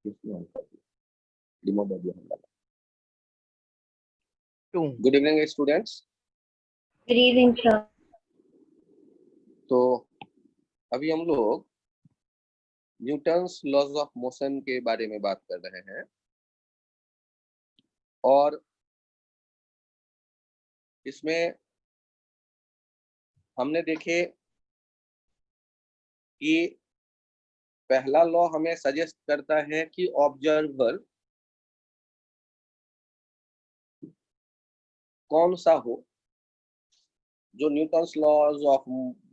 Good evening students. Good evening sir. तो अभी हम लोग न्यूटन्स लॉज ऑफ मोशन के बारे में बात कर रहे हैं और इसमें हमने देखे कि पहला लॉ हमें सजेस्ट करता है कि ऑब्जर्वर कौन सा हो जो न्यूटन्स लॉज ऑफ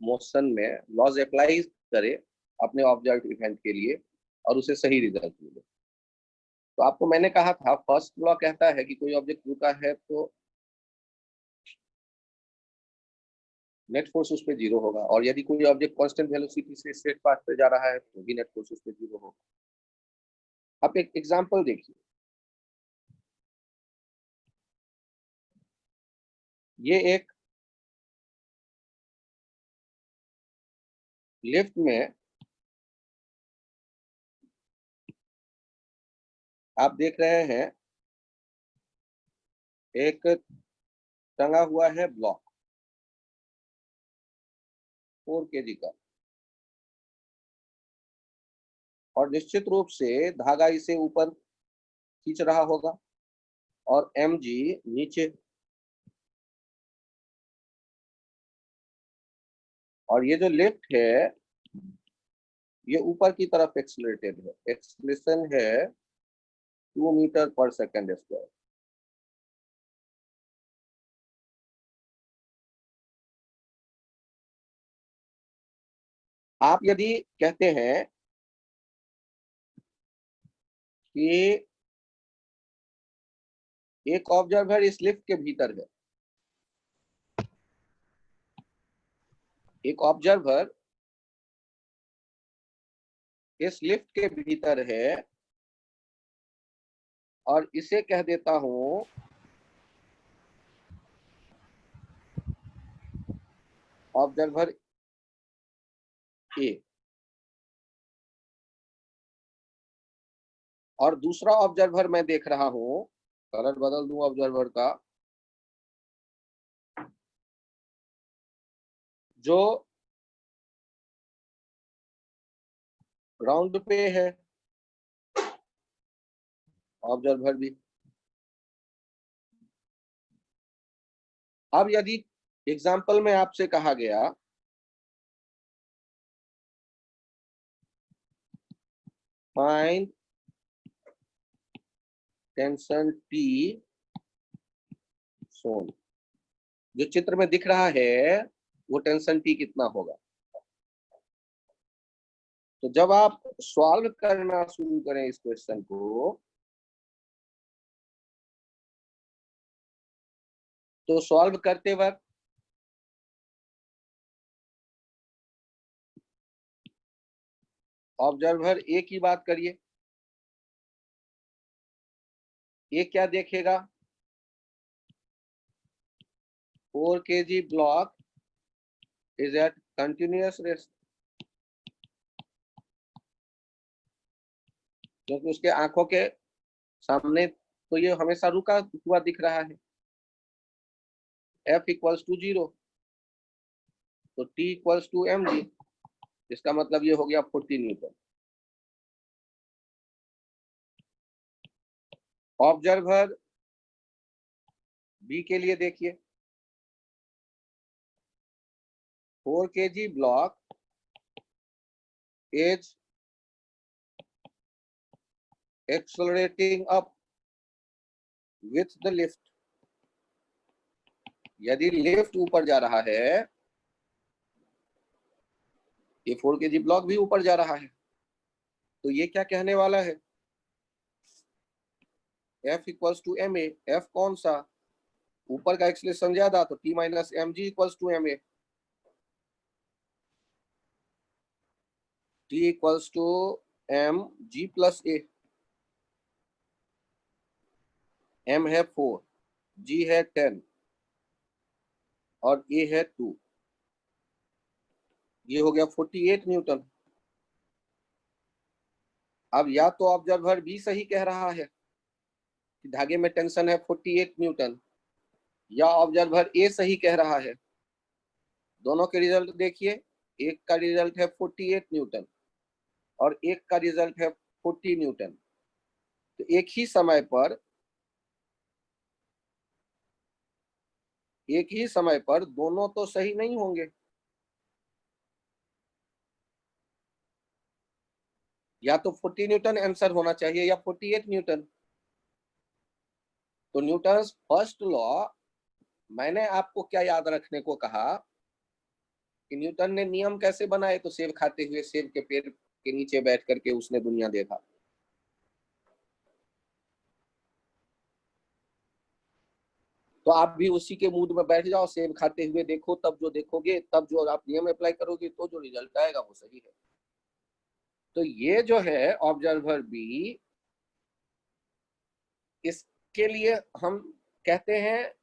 मोशन में लॉज अप्लाई करे अपने ऑब्जर्व इवेंट के लिए और उसे सही रिजल्ट मिले। तो आपको मैंने कहा था फर्स्ट लॉ कहता है कि कोई ऑब्जेक्ट रुका है तो नेट फोर्स उस पर 0 होगा, और यदि कोई ऑब्जेक्ट कांस्टेंट वेलोसिटी से स्ट्रेट पाथ पे जा रहा है तो भी नेट फोर्स उस पर 0 होगा। आप एक एग्जांपल देखिए, ये एक लिफ्ट में आप देख रहे हैं एक टंगा हुआ है ब्लॉक 4 kg का, और निश्चित रूप से धागा इसे ऊपर खींच रहा होगा और mg नीचे, और ये जो लिफ्ट है ये ऊपर की तरफ एक्सीलरेटेड है। एक्सीलरेशन है 2 मीटर पर सेकेंड स्क्वायर। आप यदि कहते हैं कि एक ऑब्जर्वर इस लिफ्ट के भीतर है, एक ऑब्जर्वर इस लिफ्ट के भीतर है और इसे कह देता हूं ऑब्जर्वर ए, और दूसरा ऑब्जर्वर मैं देख रहा हूं, कलर बदल दूं ऑब्जर्वर का, जो ग्राउंड पे है, ऑब्जर्वर भी। अब यदि एग्जाम्पल में आपसे कहा गया फाइंड टेंशन T सोन, जो चित्र में दिख रहा है वो टेंशन T कितना होगा। तो जब आप सॉल्व करना शुरू करें इस क्वेश्चन को, तो सॉल्व करते वक्त ऑब्जर्वर ए की बात करिए। ये क्या देखेगा, 4 kg block is at continuous rest, क्योंकि उसके आंखों के सामने तो ये हमेशा रुका हुआ दिख रहा है। F इक्वल्स टू 0, तो T इक्वल्स टू mg, इसका मतलब ये हो गया 40 न्यूटन। ऑब्जर्वर बी के लिए देखिए, 4 kg block is accelerating up with the lift. यदि लिफ्ट ऊपर जा रहा है, ये 4 kg ब्लॉक भी ऊपर जा रहा है, तो ये क्या कहने वाला है, F equals to m a. F कौन सा, ऊपर का एक्सीलरेशन ज्यादा, तो T minus m g equals to m a. T equals to m g plus a. M है 4, G है 10 और A है 2, ये हो गया 48 न्यूटन। अब या तो ऑब्जर्वर बी सही कह रहा है कि धागे में टेंशन है 48 न्यूटन, या ऑब्जर्वर ए सही कह रहा है। दोनों के रिजल्ट देखिए, एक का रिजल्ट है 48 न्यूटन और एक का रिजल्ट है 40 न्यूटन। तो एक ही समय पर दोनों तो सही नहीं होंगे, या तो 40 न्यूटन आंसर होना चाहिए या 48 न्यूटन। तो न्यूटन्स फर्स्ट लॉ, मैंने आपको क्या याद रखने को कहा कि न्यूटन ने नियम कैसे बनाए, तो सेब खाते हुए सेब के पेड़ के नीचे बैठ करके उसने दुनिया देखा। तो आप भी उसी के मूड में बैठ जाओ, सेब खाते हुए देखो, तब जो देखोगे, तब जो आप नियम अप्लाई करोगे, तो जो रिजल्ट आएगा वो सही है। तो ये जो है ऑब्जर्वर बी, इसके लिए हम कहते हैं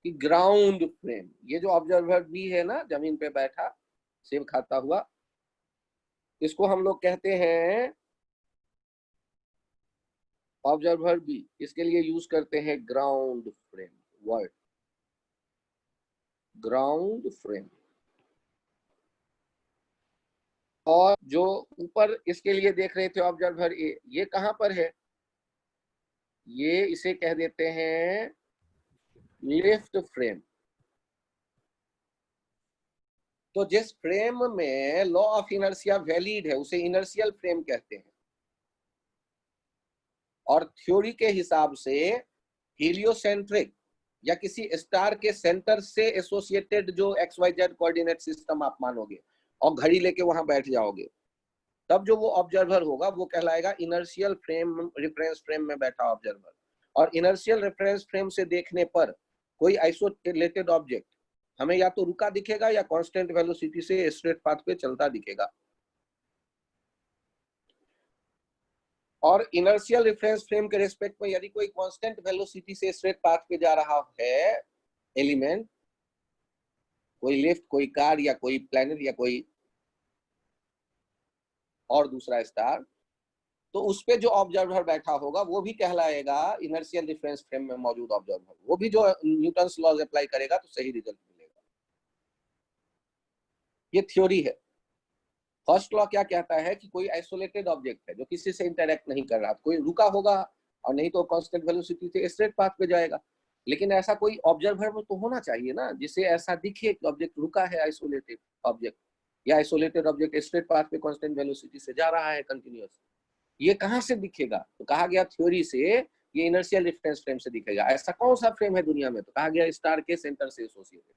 कि ग्राउंड फ्रेम। ये जो ऑब्जर्वर बी है ना, जमीन पे बैठा सेब खाता हुआ, इसको हम लोग कहते हैं ऑब्जर्वर बी। इसके लिए यूज करते हैं ground frame word, ground frame. और जो ऊपर इसके लिए देख रहे थे ऑब्जर्वर ए, ये कहां पर है? ये इसे कह देते हैं लिफ्ट फ्रेम। तो जिस फ्रेम में लॉ ऑफ इनर्शिया वैलिड है उसे इनर्शियल फ्रेम कहते हैं। और थ्योरी के हिसाब से हीलियोसेंट्रिक या किसी स्टार के सेंटर से एसोसिएटेड जो XYZ कोऑर्डिनेट सिस्टम आप मानोगे और घड़ी लेके वहां बैठ जाओगे, तब जो वो ऑब्जर्वर होगा वो कहलाएगा इनर्शियल फ्रेम, रेफरेंस फ्रेम में बैठा ऑब्जर्वर। और इनर्शियल रेफरेंस फ्रेम से देखने पर कोई आइसोलेटेड ऑब्जेक्ट हमें या तो रुका दिखेगा या कांस्टेंट वेलोसिटी से स्ट्रेट पाथ पे चलता दिखेगा। और इनर्शियल रेफरेंस फ्रेम के रेस्पेक्ट में यदि कोई कांस्टेंट वेलोसिटी से स्ट्रेट पाथ पे जा रहा है एलिमेंट, कोई लिफ्ट, कोई कार, या कोई प्लैनेट, या कोई और दूसरा स्टार, तो उस पे जो ऑब्जर्वर बैठा होगा वो भी कहलाएगा इनर्शियल रेफरेंस फ्रेम में मौजूद ऑब्जर्वर। वो भी जो न्यूटन्स लॉज अप्लाई करेगा तो सही रिजल्ट मिलेगा। ये थ्योरी है। फर्स्ट लॉ क्या कहता है कि कोई आइसोलेटेड ऑब्जेक्ट है जो किसी से इंटरेक्ट नहीं कर रहा, कोई रुका होगा और नहीं तो कांस्टेंट वेलोसिटी से स्ट्रेट पाथ पे जाएगा। लेकिन ऐसा कोई ऑब्जर्वर तो होना चाहिए ना जिसे ऐसा दिखे कि ऑब्जेक्ट रुका है, आइसोलेटेड ऑब्जेक्ट, या आइसोलेटेड ऑब्जेक्ट स्ट्रेट पाथ पे कांस्टेंट वेलोसिटी से जा रहा है कंटिन्यूअस। ये कहां से दिखेगा? तो कहा गया थ्योरी से ये इनर्शियल रेफरेंस फ्रेम से दिखेगा। ऐसा कौन सा फ्रेम है दुनिया में? तो कहा गया स्टार के सेंटर से एसोसिएटेड,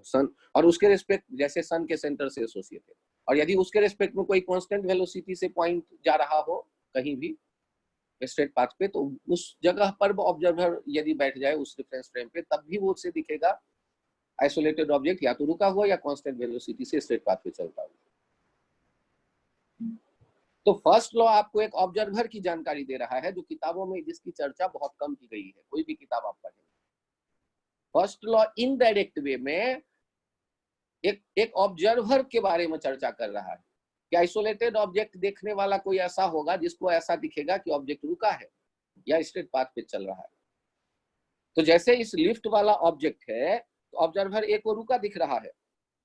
सन, और उसके रिस्पेक्ट जैसे सन के सेंटर से एसोसिएटेड। और यदि उसके रिस्पेक्ट में कोई कांस्टेंट वेलोसिटी से पॉइंट जा रहा हो कहीं भी स्ट्रेट पाथ पे, तो उस जगह पर ऑब्जर्वर यदि बैठ जाए उस रेफरेंस फ्रेम पे, तब भी वो उससे दिखेगा आइसोलेटेड ऑब्जेक्ट या तो रुका हुआ या कांस्टेंट वेलोसिटी से स्ट्रेट पाथ पे चलता हुआ। तो फर्स्ट लॉ आपको एक ऑब्जर्वर की जानकारी दे रहा है जो किताबों में जिसकी चर्चा बहुत कम की गई है। कोई भी किताब आप पढ़ें, फर्स्ट लॉ इनडायरेक्ट वे में एक ऑब्जर्वर के बारे में चर्चा कर रहा है कि आइसोलेटेड ऑब्जेक्ट देखने वाला कोई ऐसा होगा जिसको ऐसा दिखेगा कि ऑब्जेक्ट रुका है या स्ट्रेट पाथ पे चल रहा है। तो जैसे इस लिफ्ट वाला ऑब्जेक्ट है तो ऑब्जर्वर ए को रुका दिख रहा है।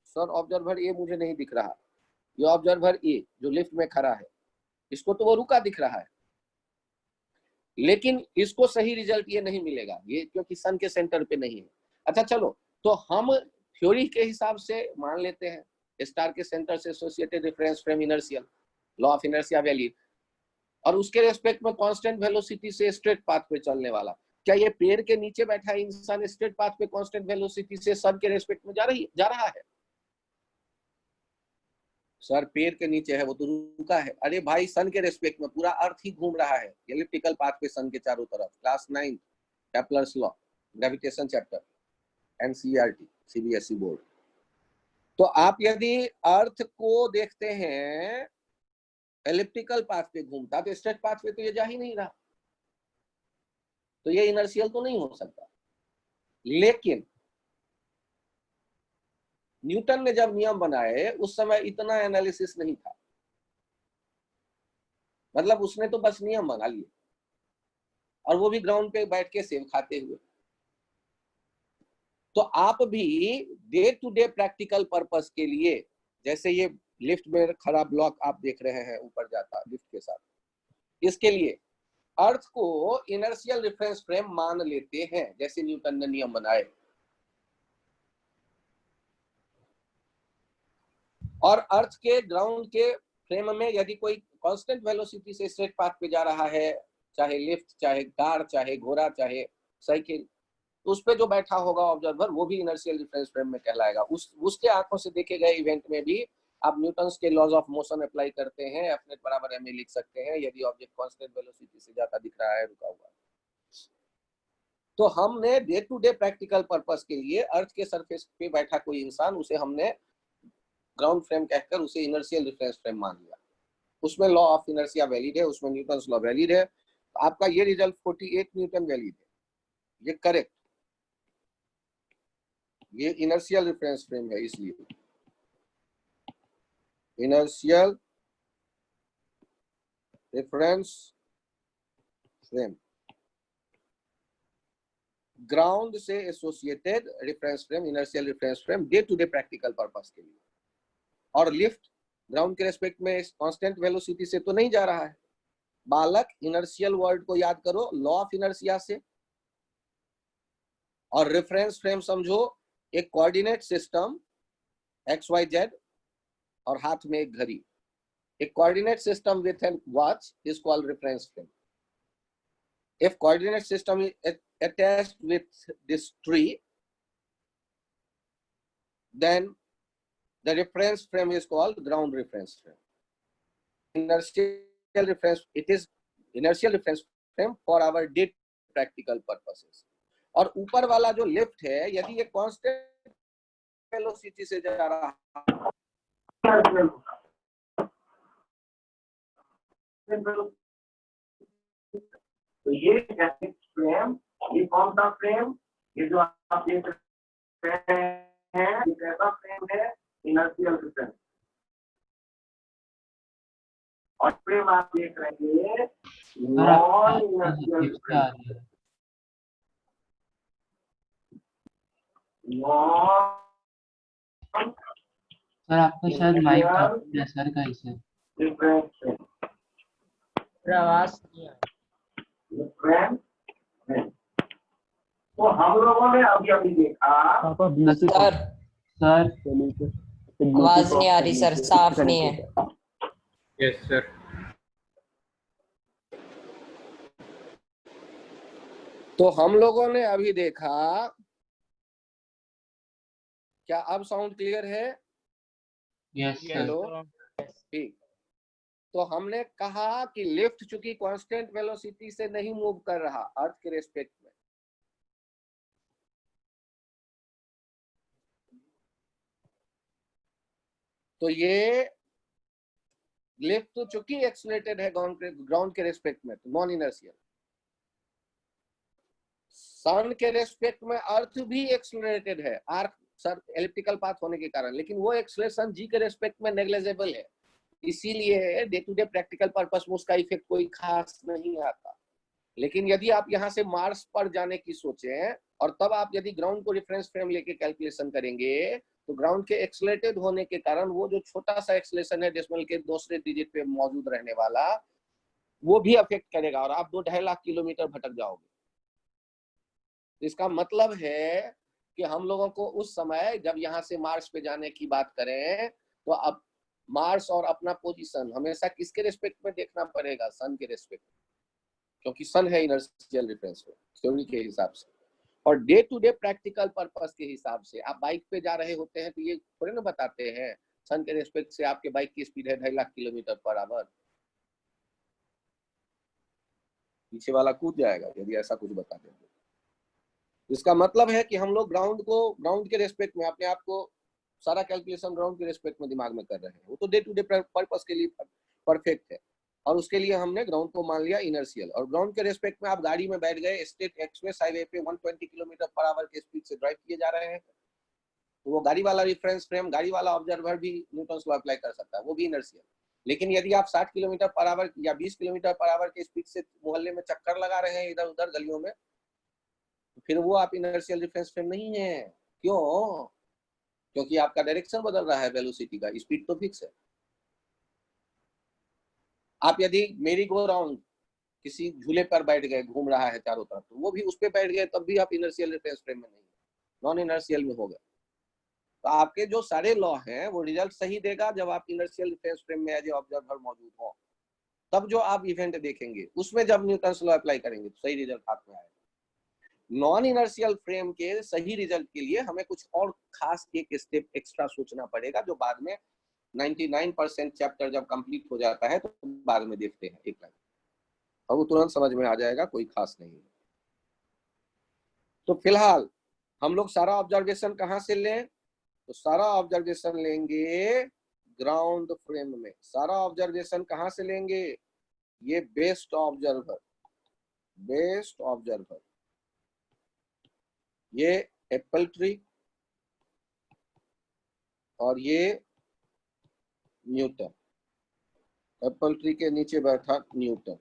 सर ऑब्जर्वर ए मुझे नहीं दिख रहा, ये ऑब्जर्वर ए जो लिफ्ट में खड़ा है इसको तो वो रुका दिख रहा है, लेकिन इसको सही रिजल्ट ये नहीं मिलेगा, ये क्योंकि सन के सेंटर पे नहीं है। अच्छा चलो, तो हम थ्योरी के हिसाब से मान लेते हैं स्टार के सेंटर से associated reference frame inertial, law of inertia valid, और उसके रेस्पेक्ट में कांस्टेंट वेलोसिटी से स्ट्रेट पाथ पे चलने वाला। क्या ये पेड़ के नीचे बैठा इंसान स्ट्रेट पाथ पे कांस्टेंट वेलोसिटी से सन के रेस्पेक्ट में जा रहा है? सर पेड़ के नीचे है वो तो रुका है। अरे भाई सन के रेस्पेक्ट में पूरा अर्थ ही घूम रहा है एलिप्टिकल पाथ पे सन के चारों तरफ। Class 9 Kepler's law, gravitation chapter, NCERT, CBSE board. तो आप यदि अर्थ को देखते हैं एलिप्टिकल पाथ पे घूमता तो स्ट्रेट पाथ पे तो ये जा ही नहीं रहा, तो ये इनर्शियल तो नहीं हो सकता। लेकिन न्यूटन ने जब नियम बनाए उस समय इतना एनालिसिस नहीं था। मतलब उसने तो बस नियम बना लिए, और वो भी ग्राउंड पे बैठ के सेब खाते हुए। तो आप भी day to day practical purpose के लिए, जैसे ये लिफ्ट में खड़ा ब्लॉक आप देख रहे हैं ऊपर जाता लिफ्ट के साथ, इसके लिए अर्थ को इनर्शियल रेफरेंस फ्रेम मान लेते हैं, जैसे न्यूटन ने नियम बनाए। और अर्थ के ग्राउंड के फ्रेम में यदि कोई कांस्टेंट वेलोसिटी से स्ट्रेट पाथ पे जा रहा है, चाहे लिफ्ट, चाहे कार, चाहे घोड़ा, चाहे साइकिल, तो उस पे जो बैठा होगा ऑब्जर्वर, वो भी इनर्शियल रेफरेंस फ्रेम में कहलाएगा। उसके आंखों से देखे गए इवेंट में भी आप न्यूटन के लॉज ऑफ मोशन अप्लाई करते हैं, एफ नेट बराबर एम ए लिख सकते हैं, यदि ऑब्जेक्ट कांस्टेंट वेलोसिटी से जाता दिख रहा है, रुका हुआ। तो हमने day to day practical purpose के लिए अर्थ के सरफेस पे बैठा कोई इंसान, उसे हमने ग्राउंड फ्रेम कहकर उसे इनर्शियल रेफरेंस फ्रेम मान लिया। उसमें लॉ ऑफ इनर्शिया वैलिड है, उसमें न्यूटन लॉ वैलिड है। तो आपका ये रिजल्ट 48 न्यूटन वैलिड है, ये करेक्ट, ये इनर्शियल रेफरेंस फ्रेम है, इसलिए इनर्शियल रेफरेंस फ्रेम ग्राउंड से associated reference frame, inertial reference frame day to day practical purpose के लिए। और लिफ्ट ग्राउंड के रेस्पेक्ट में कांस्टेंट वेलोसिटी से तो नहीं जा रहा है। बालक, इनर्शियल वर्ड को याद करो लॉ ऑफ इनर्शिया से, और रेफरेंस फ्रेम समझो एक coordinate system x y z और हाथ में एक घड़ी। A coordinate system with a watch is called reference frame. If coordinate system is attached with this tree, then the reference frame is called ground reference frame. Inertial reference, it is inertial reference frame for our day practical purposes. और ऊपर वाला जो lift है, यदि ये constant velocity से जा रहा है, तो ये फ्रेम, ये कौन सा फ्रेम, ये जो आप देख रहे हैं, ये कैसा फ्रेम है, इनर्शियल फ्रेम। और फ्रेम आप देख रहे हैं नॉन इनर्शियल फ्रेम। सर आपका शायद माइक का सर का इसे आवाज नहीं आ रही। तो हम लोगों ने अभी देखा सर आवाज नहीं आ रही सर, साफ नहीं है। Yes sir. तो हम लोगों ने अभी देखा, क्या अब साउंड क्लियर है? Yes sir. हेलो, ठीक। तो हमने कहा कि लिफ्ट चूंकि कांस्टेंट वेलोसिटी से नहीं मूव कर रहा अर्थ के रेस्पेक्ट में, तो ये लिफ्ट तो चूंकि एक्सेलरेटेड है ग्राउंड के रेस्पेक्ट में, तो नॉन इनर्शियल। सन के रेस्पेक्ट में अर्थ भी एक्सेलरेटेड है, आर्क सर एलिप्टिकल पाथ होने के कारण, लेकिन वो एक्सेलरेशन जी के रेस्पेक्ट में नेग्लिजिबल है, इसीलिए day to day practical purpose में उसका इफेक्ट कोई खास नहीं आता। लेकिन यदि आप यहाँ से मार्स पर जाने की सोचें और तब आप यदि ग्राउंड को रेफरेंस फ्रेम लेके कैलकुलेशन करेंगे, तो ग्राउंड के एक्सेलरेटेड होने के कारण वो जो छोटा सा एक्सेलरेशन है डेसिमल के दूसरे डिजिट पे मौजूद रहने वाला, वो भी अफेक्ट करेगा और आप 2-2.5 लाख किलोमीटर भटक जाओगे। इसका मतलब है कि हम लोगों को उस समय जब यहाँ से मार्स पे जाने की बात करें, तो अब मार्स और अपना पोजीशन हमेशा किसके रेस्पेक्ट में देखना पड़ेगा? सन के रेस्पेक्ट में, क्योंकि सन है इनर्शियल रेफरेंस थ्योरी के हिसाब से। और day to day practical purpose के हिसाब से आप बाइक पे जा रहे होते हैं, तो ये थोड़े ना बताते हैं सन के रेस्पेक्ट से आपके बाइक की स्पीड है 2.5 लाख किलोमीटर पर आवर, पीछे वाला कूद जाएगा यदि ऐसा कुछ बता दें। इसका मतलब है कि हम लोग ग्राउंड के रेस्पेक्ट में अपने आप को सारा कैलकुलेशन ग्राउंड के रेस्पेक्ट में दिमाग में कर रहे हैं, वो तो डे टू डे पर्पस के लिए परफेक्ट है। और उसके लिए हमने ग्राउंड को मान लिया इनर्शियल। और ग्राउंड के रेस्पेक्ट में आप गाड़ी में बैठ गए, स्टेट एक्सप्रेस हाईवे पे 120 किलोमीटर पर आवर के स्पीड से ड्राइव किए जा रहे हैं, तो वो गाड़ी वाला रेफरेंस फ्रेम, गाड़ी वाला ऑब्जर्वर भी न्यूटन लॉ अप्लाई कर सकता है, वो भी इनर्शियल। लेकिन यदि आप 60 किलोमीटर पर आवर या 20 किलोमीटर पर आवर के स्पीड से मोहल्ले में चक्कर लगा रहे हैं इधर उधर गलियों में, तो फिर वो आप इनर्शियल रिफरेंस फ्रेम नहीं है। क्यों? क्योंकि आपका डायरेक्शन बदल रहा है, वेलोसिटी का, स्पीड तो फिक्स है। आप यदि मेरी गो राउंड किसी झूले पर बैठ गए, घूम रहा है चारों तरफ, तो वो भी उस पर बैठ गए, तब भी आप इनर्शियल रेफरेंस फ्रेम में नहीं, नॉन इनर्शियल में हो गए। तो आपके जो सारे लॉ हैं वो रिजल्ट सही देगा जब आप इनर्शियल रेफरेंस फ्रेम में एज ए ऑब्जर्वर मौजूद हो। तब जो आप इवेंट देखेंगे उसमें जब न्यूटन्स लॉ अप्लाई करेंगे तो सही रिजल्ट हाथ में आएगा। नॉन इनर्शियल फ्रेम के सही रिजल्ट के लिए हमें कुछ और खास एक स्टेप एक्स्ट्रा सोचना पड़ेगा, जो बाद में 99% चैप्टर जब कंप्लीट हो जाता है तो बाद में देखते हैं एक लाइन, और वो तुरंत समझ में आ जाएगा, कोई खास नहीं है। तो फिलहाल हम लोग सारा ऑब्जर्वेशन कहाँ से लें? तो सारा ऑब्जर्वेशन लेंगे ग्राउंड फ्रेम में। सारा ऑब्जर्वेशन कहाँ से लेंगे? ये बेस्ट ऑब्जर्वर, बेस्ट ऑब्जर्वर, ये एप्पल ट्री और ये न्यूटन। एप्पल ट्री के नीचे बैठा न्यूटन,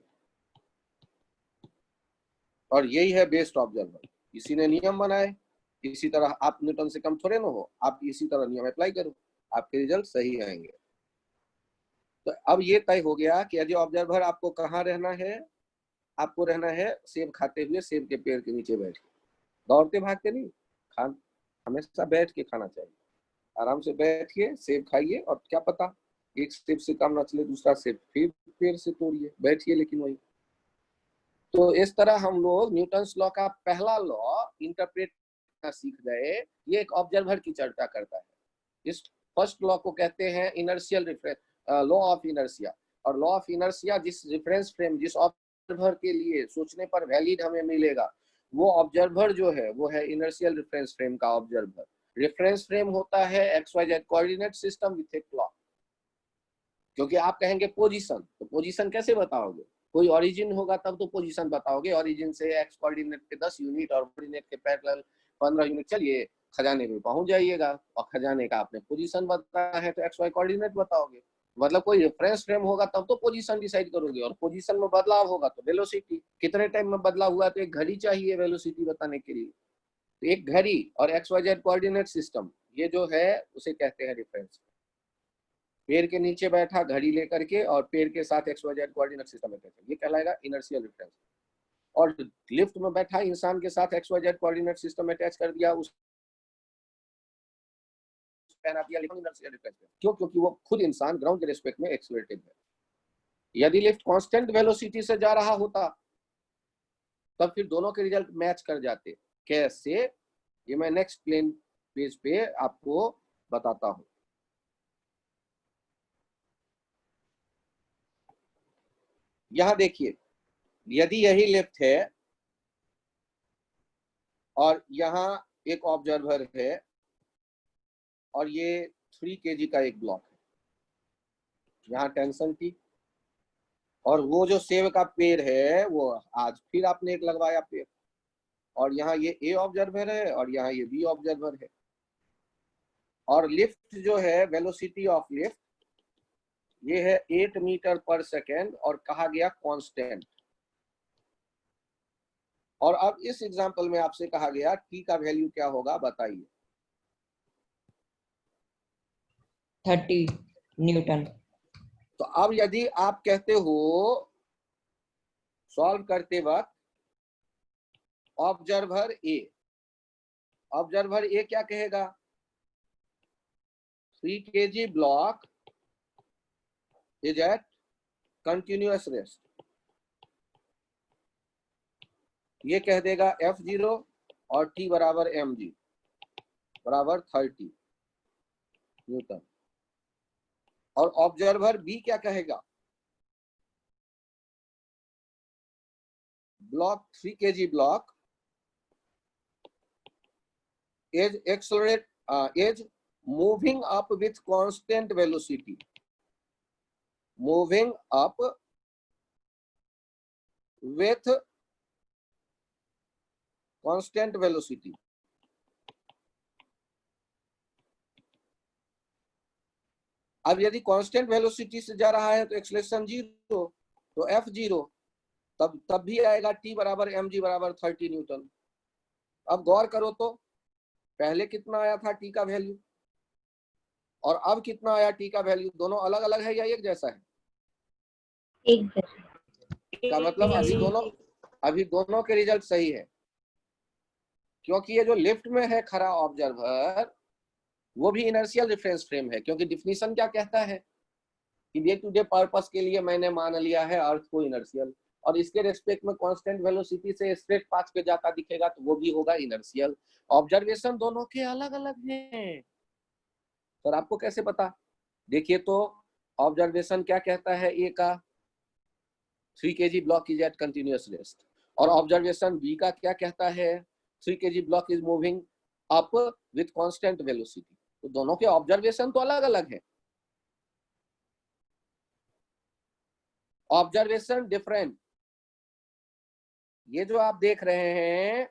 और यही है बेस्ट ऑब्जर्वर। इसी ने नियम बनाए, इसी तरह आप न्यूटन से कम थोड़े ना हो, आप इसी तरह नियम अप्लाई करो, आपके रिजल्ट सही आएंगे। तो अब ये तय हो गया कि यदि ऑब्जर्वर आपको कहाँ रहना है, आपको रहना है सेब खाते हुए सेब के पेड़ के नीचे बैठ के, दौड़ते भागते नहीं, खान हमेशा बैठ के खाना चाहिए। आराम से बैठिए, सेब खाइए, और क्या पता एक सेब से काम ना चले दूसरा सेब फिर पेड़ से तोड़िए, बैठिए लेकिन वही। तो इस तरह हम लोग न्यूटन्स लॉ का पहला लॉ इंटरप्रेट करना सीख गए। ये एक ऑब्जर्वर की चर्चा करता है। इस फर्स्ट लॉ को कहते हैं inertial reference, law of inertia. और लॉ ऑफ इनर्शिया जिस रिफरेंस फ्रेम, जिस ऑब्जर्वर के लिए सोचने पर वैलिड हमें मिलेगा, वो ऑब्जर्वर जो है वो है इनर्शियल रिफरेंस फ्रेम का ऑब्जर्वर। रेफरेंस फ्रेम होता है XYZ coordinate system with a clock. क्योंकि आप कहेंगे पोजीशन, तो पोजीशन कैसे बताओगे? कोई ओरिजिन होगा तब तो पोजीशन बताओगे। ओरिजिन से एक्स कोऑर्डिनेट के 10 यूनिट और कोऑर्डिनेट के पैरेलल 15 यूनिट चलिए खजाने में पहुंच जाइएगा, और खजाने का आपने पोजीशन बताया है तो XY कोऑर्डिनेट बताओगे। मतलब कोई रेफरेंस फ्रेम होगा तब तो पोजीशन डिसाइड करोगे, और पोजीशन में बदलाव होगा तो वेलोसिटी, कितने टाइम में बदलाव हुआ तो एक घड़ी चाहिए वेलोसिटी बताने के लिए। तो एक घड़ी और XYZ कोऑर्डिनेट सिस्टम, ये जो है उसे कहते हैं रेफरेंस। पेड़ के नीचे बैठा घड़ी लेकर के और पेड़ के साथ XYZ कोऑर्डिनेट सिस्टम है, ये कहलाएगा इनर्शियल रिफरेंस। और लिफ्ट में बैठा इंसान के साथ XYZ कोऑर्डिनेट सिस्टम अटैच कर दिया, उस पहना दिया, लेकिन इनर्शियल रिफरेंस। क्यों? क्योंकि वो खुद इंसान ग्राउंड के रिस्पेक्ट में एक्सेलरेटेड है। यदि लिफ्ट कांस्टेंट वेलोसिटी से जा रहा होता तब फिर दोनों के रिजल्ट मैच कर जाते। कैसे? ये मैं नेक्स्ट प्लेन पेज पे आपको बताता हूं। यहां देखिए, यदि यही लिफ्ट है और यहाँ एक ऑब्जर्वर है और ये 3 kg का एक ब्लॉक है, यहाँ टेंशन थी, और वो जो सेब का पेड़ है वो आज फिर आपने एक लगवाया पेड़, और यहाँ ये A ऑब्जर्वर है और यहाँ ये B ऑब्जर्वर है। और लिफ्ट जो है, वेलोसिटी ऑफ लिफ्ट ये है 8 मीटर पर सेकेंड और कहा गया कांस्टेंट। और अब इस एग्जांपल में आपसे कहा गया T का वैल्यू क्या होगा, बताइए। 30 न्यूटन। तो अब यदि आप कहते हो सॉल्व करते वक्त ऑब्जर्वर ए, ऑब्जर्वर ए क्या कहेगा? 3 kg block is at continuous rest, ये कह देगा F0 और T बराबर mg बराबर 30 न्यूटन। और ऑब्जर्वर बी क्या कहेगा? Block 3 kg block is accelerate is moving up with constant velocity, moving up with constant velocity। अब यदि कांस्टेंट वेलोसिटी से जा रहा है तो एक्सेलरेशन 0, तो F 0, तब भी आएगा T बराबर mg बराबर 30 न्यूटन। अब गौर करो तो पहले कितना आया था T का वैल्यू और अब कितना आया T का वैल्यू, दोनों अलग अलग है या एक जैसा है? एक जैसा। का मतलब अभी दोनों के रिजल्ट सही है, क्योंकि ये जो लिफ्ट में है खड़ा ऑब्जर्वर वो भी इनर्शियल रेफरेंस फ्रेम है, क्योंकि डिफिनीशन क्या कहता है कि डे टू डे पर्पस के लिए मैंने मान लिया है अर्थ को इनर्शियल, और इसके रेस्पेक्ट में कांस्टेंट वेलोसिटी से स्ट्रेट पाथ पे जाता दिखेगा तो वो भी होगा इनर्शियल। ऑब्जर्वेशन दोनों के अलग अलग हैं, सर आपको कैसे पता? देखिए तो ऑब्जर्वेशन क्या कहता है, ए का 3 kg block is at continuous rest, और ऑब्जर्वेशन बी का क्या कहता है, 3 kg block is moving up with constant velocity. तो दोनों के ऑब्जर्वेशन तो अलग अलग है, ऑब्जर्वेशन डिफरेंट। ये जो आप देख रहे हैं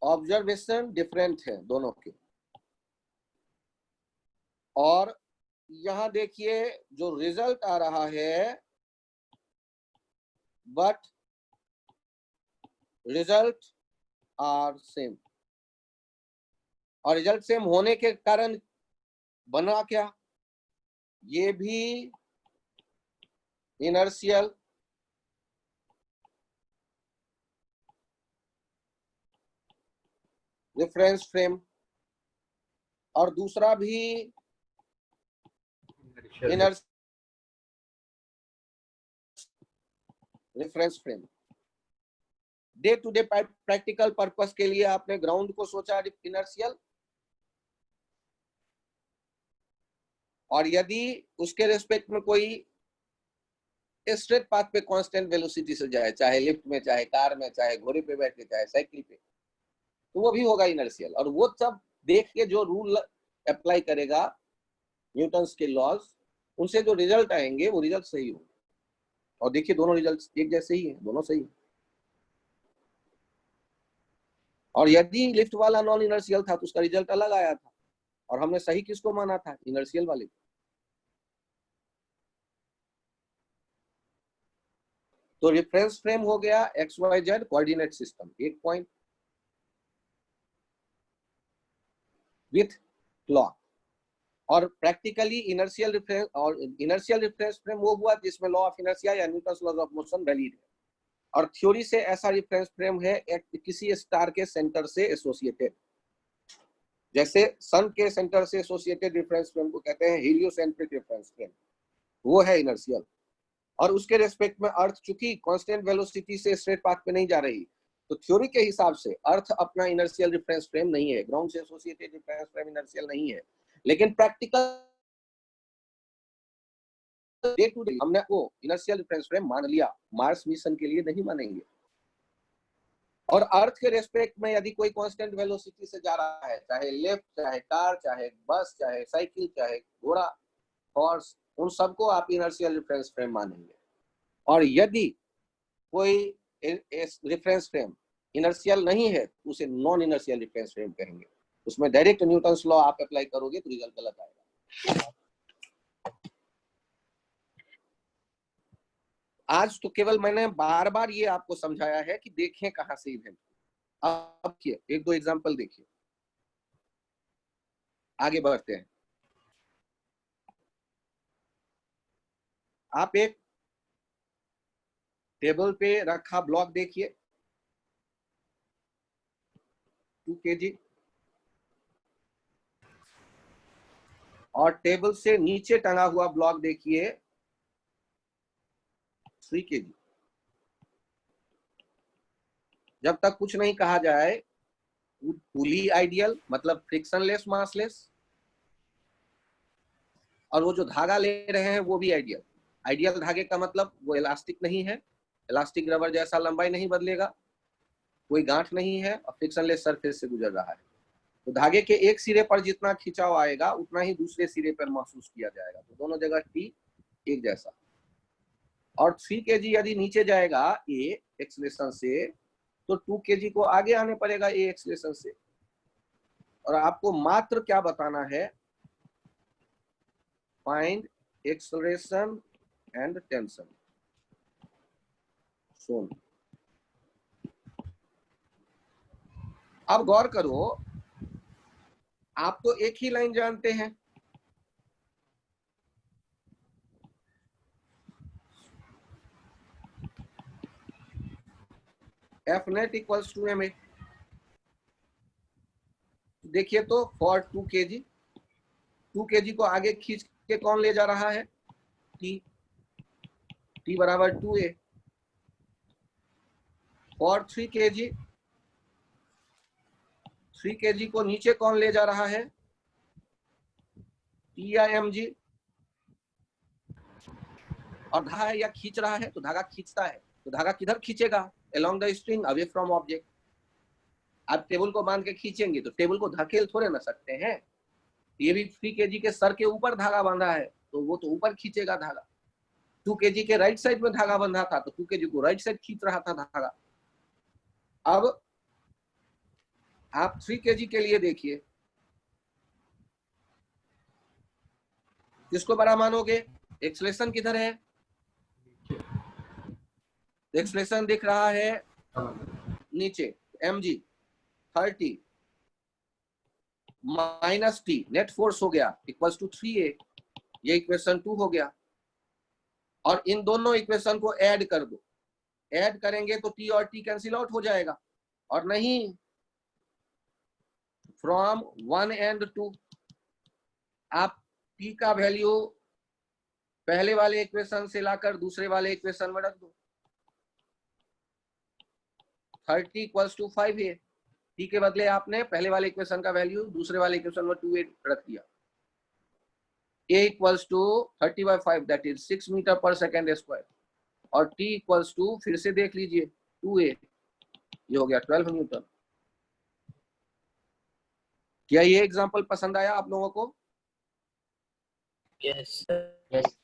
ऑब्जर्वेशन डिफरेंट है दोनों के। और यहां देखिए जो रिजल्ट आ रहा है, बट रिजल्ट आर सेम, और रिजल्ट सेम होने के कारण बना क्या, ये भी इनर्शियल रेफरेंस फ्रेम, और दूसरा भी inertial reference frame. Day to day practical purpose के लिए आपने ग्राउंड को सोचा इनर्शियल, और यदि उसके रेस्पेक्ट में कोई स्ट्रेट पाथ पे कांस्टेंट वेलोसिटी से जाए, चाहे लिफ्ट में, चाहे कार में, चाहे घोड़े पे बैठ के, चाहे साइकिल पे, तो वो भी होगा इनर्शियल। और वो सब देख के जो रूल अप्लाई करेगा न्यूटन्स के लॉज, उनसे जो रिजल्ट आएंगे वो रिजल्ट सही होंगे। और देखिए दोनों रिजल्ट एक जैसे ही है, दोनों सही है। और यदि लिफ्ट वाला नॉन इनर्शियल था तो उसका रिजल्ट अलग आया था, और हमने सही किसको माना था, इनर्शियल वाले। तो रेफरेंस फ्रेम हो गया XYZ कोऑर्डिनेट सिस्टम, एक पॉइंट विथ क्लॉक। और प्रैक्टिकली इनर्शियल रेफरेंस फ्रेम वो हुआ जिसमें लॉ ऑफ इनर्शिया या Newton's laws of motion valid है। और थ्योरी से ऐसा रेफरेंस फ्रेम है किसी स्टार के सेंटर से एसोसिएटेड, जैसे सन के सेंटर से एसोसिएटेड रेफरेंस फ्रेम को कहते हैं हीलियोसेंट्रिक रेफरेंस फ्रेम, वो है इनर्शियल। और उसके रेस्पेक्ट में अर्थ चूंकि कांस्टेंट वेलोसिटी से स्ट्रेट पाथ पे नहीं जा रही, तो थ्योरी के हिसाब से अर्थ अपना इनर्शियल रेफरेंस फ्रेम नहीं है, ग्राउंड से एसोसिएटेड रेफरेंस फ्रेम इनर्शियल नहीं है। लेकिन प्रैक्टिकल डे टू डे हमने वो इनर्शियल रेफरेंस फ्रेम मान लिया, मार्स मिशन के लिए नहीं मानेंगे। और अर्थ के रेस्पेक्ट में यदि कोई कांस्टेंट वेलोसिटी से जा रहा है, चाहे लिफ्ट, चाहे कार, चाहे बस, चाहे साइकिल, चाहे घोड़ा, हॉर्स, उन सबको आप इनर्शियल रेफरेंस फ्रेम मानेंगे। और यदि कोई रेफरेंस फ्रेम इनर्शियल नहीं है तो उसे नॉन इनर्शियल रेफरेंस फ्रेम कहेंगे। उसमें डायरेक्ट न्यूटन्स लॉ आप अप्लाई करोगे तो रिजल्ट गलत आएगा। आज तो केवल मैंने बार बार ये आपको समझाया है कि देखें कहां से इवेंट। अब एक दो एग्जांपल देखिए, आगे बढ़ते हैं। आप एक टेबल पे रखा ब्लॉक देखिए 2 kg, और टेबल से नीचे टंगा हुआ ब्लॉक देखिए 3 kg। जब तक कुछ नहीं कहा जाए पुली आइडियल, मतलब फ्रिक्शनलेस, मासलेस, और वो जो धागा ले रहे हैं वो भी आइडियल। आइडियल धागे का मतलब वो इलास्टिक नहीं है, इलास्टिक रबर जैसा लंबाई नहीं बदलेगा, कोई गांठ नहीं है, और फ्रिक्शनलेस सरफेस से गुजर रहा है। तो धागे के एक सिरे पर जितना खिंचाव आएगा उतना ही दूसरे सिरे पर महसूस किया जाएगा। तो दोनों जगह टी एक जैसा। और 3 kg यदि नीचे जाएगा ए एक्सेलरेशन से, तो 2 kg को आगे आने पड़ेगा ए एक्सेलरेशन से। और आपको मात्र क्या बताना है, फाइंड एक्सेलरेशन एंड टेंशन। सुन, अब गौर करो, आप तो एक ही लाइन जानते हैं, f net equals to m a. देखिए तो फॉर 2 kg, 2 kg को आगे खींच के कौन ले जा रहा है, टी, टी बराबर 2a। फॉर 3 kg, 3 kg को नीचे कौन ले जा रहा है, टी या एम जी। और धागा या खींच रहा है, तो धागा खींचता है, तो धागा किधर खींचेगा, along the string away from object. आप टेबल को बांध के खींचेंगे तो टेबल को धकेल थोड़े ना सकते हैं। ये भी 3 kg के सर के ऊपर धागा बांधा है, तो वो तो ऊपर खींचेगा धागा। 2 kg के राइट साइड में धागा बंधा था, तो 2 kg को राइट साइड खींच रहा था धागा। अब आप 3 kg के लिए देखिए, किसको बड़ा मानोगे, एक्सेलरेशन किधर है, एक्सेलरेशन दिख रहा है नीचे, mg 30 minus T, net force हो गया इक्वल्स टू 3a। ये इक्वेशन 2 हो गया। और इन दोनों इक्वेशन को ऐड कर दो, ऐड करेंगे तो टी और टी कैंसिल आउट हो जाएगा। और नहीं, फ्रॉम 1 एंड 2 आप टी का वैल्यू पहले वाले इक्वेशन से लाकर दूसरे वाले इक्वेशन में रख दो। 30 इक्वल्स टू 5a, टी के बदले आपने पहले वाले इक्वेशन का वैल्यू दूसरे वाले इक्वेशन में 2a रख दिया। a equals to 30/5 that is 6 metre per second square. और t इक्वल्स टू, फिर से देख लीजिए, 2a, ये हो गया 12 न्यूटन। क्या ये एग्जांपल पसंद आया आप लोगों को? Yes, sir. यस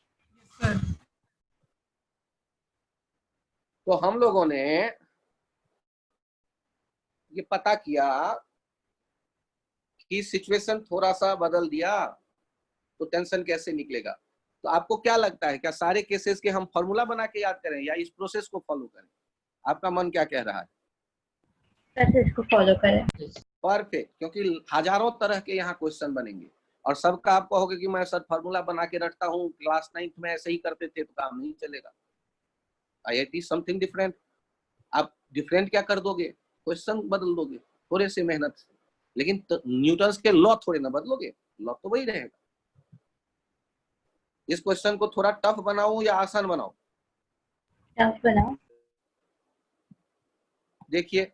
तो हम लोगों ने ये पता किया कि सिचुएशन थोड़ा सा बदल दिया तो टेंशन कैसे निकलेगा। तो आपको क्या लगता है, क्या सारे केसेस के हम फॉर्मूला बना के याद करें या इस प्रोसेस को फॉलो करें? आपका मन क्या कह रहा है? सर इसको फॉलो करें। परफेक्ट, क्योंकि हजारों तरह के यहाँ क्वेश्चन बनेंगे और सबका आप कहोगे कि मैं सर फॉर्मूला बना के रखता हूँ, क्लास 9th में ऐसे ही करते थे, तो काम नहीं चलेगा। IIT something different. आप डिफरेंट क्या कर दोगे, क्वेश्चन बदल दोगे थोड़े से मेहनत से, लेकिन न्यूटन के लॉ थोड़े ना बदलोगे, लॉ तो वही रहेगा। इस क्वेश्चन को थोड़ा टफ बनाऊं या आसान बनाऊं? टफ बनाओ। देखिए,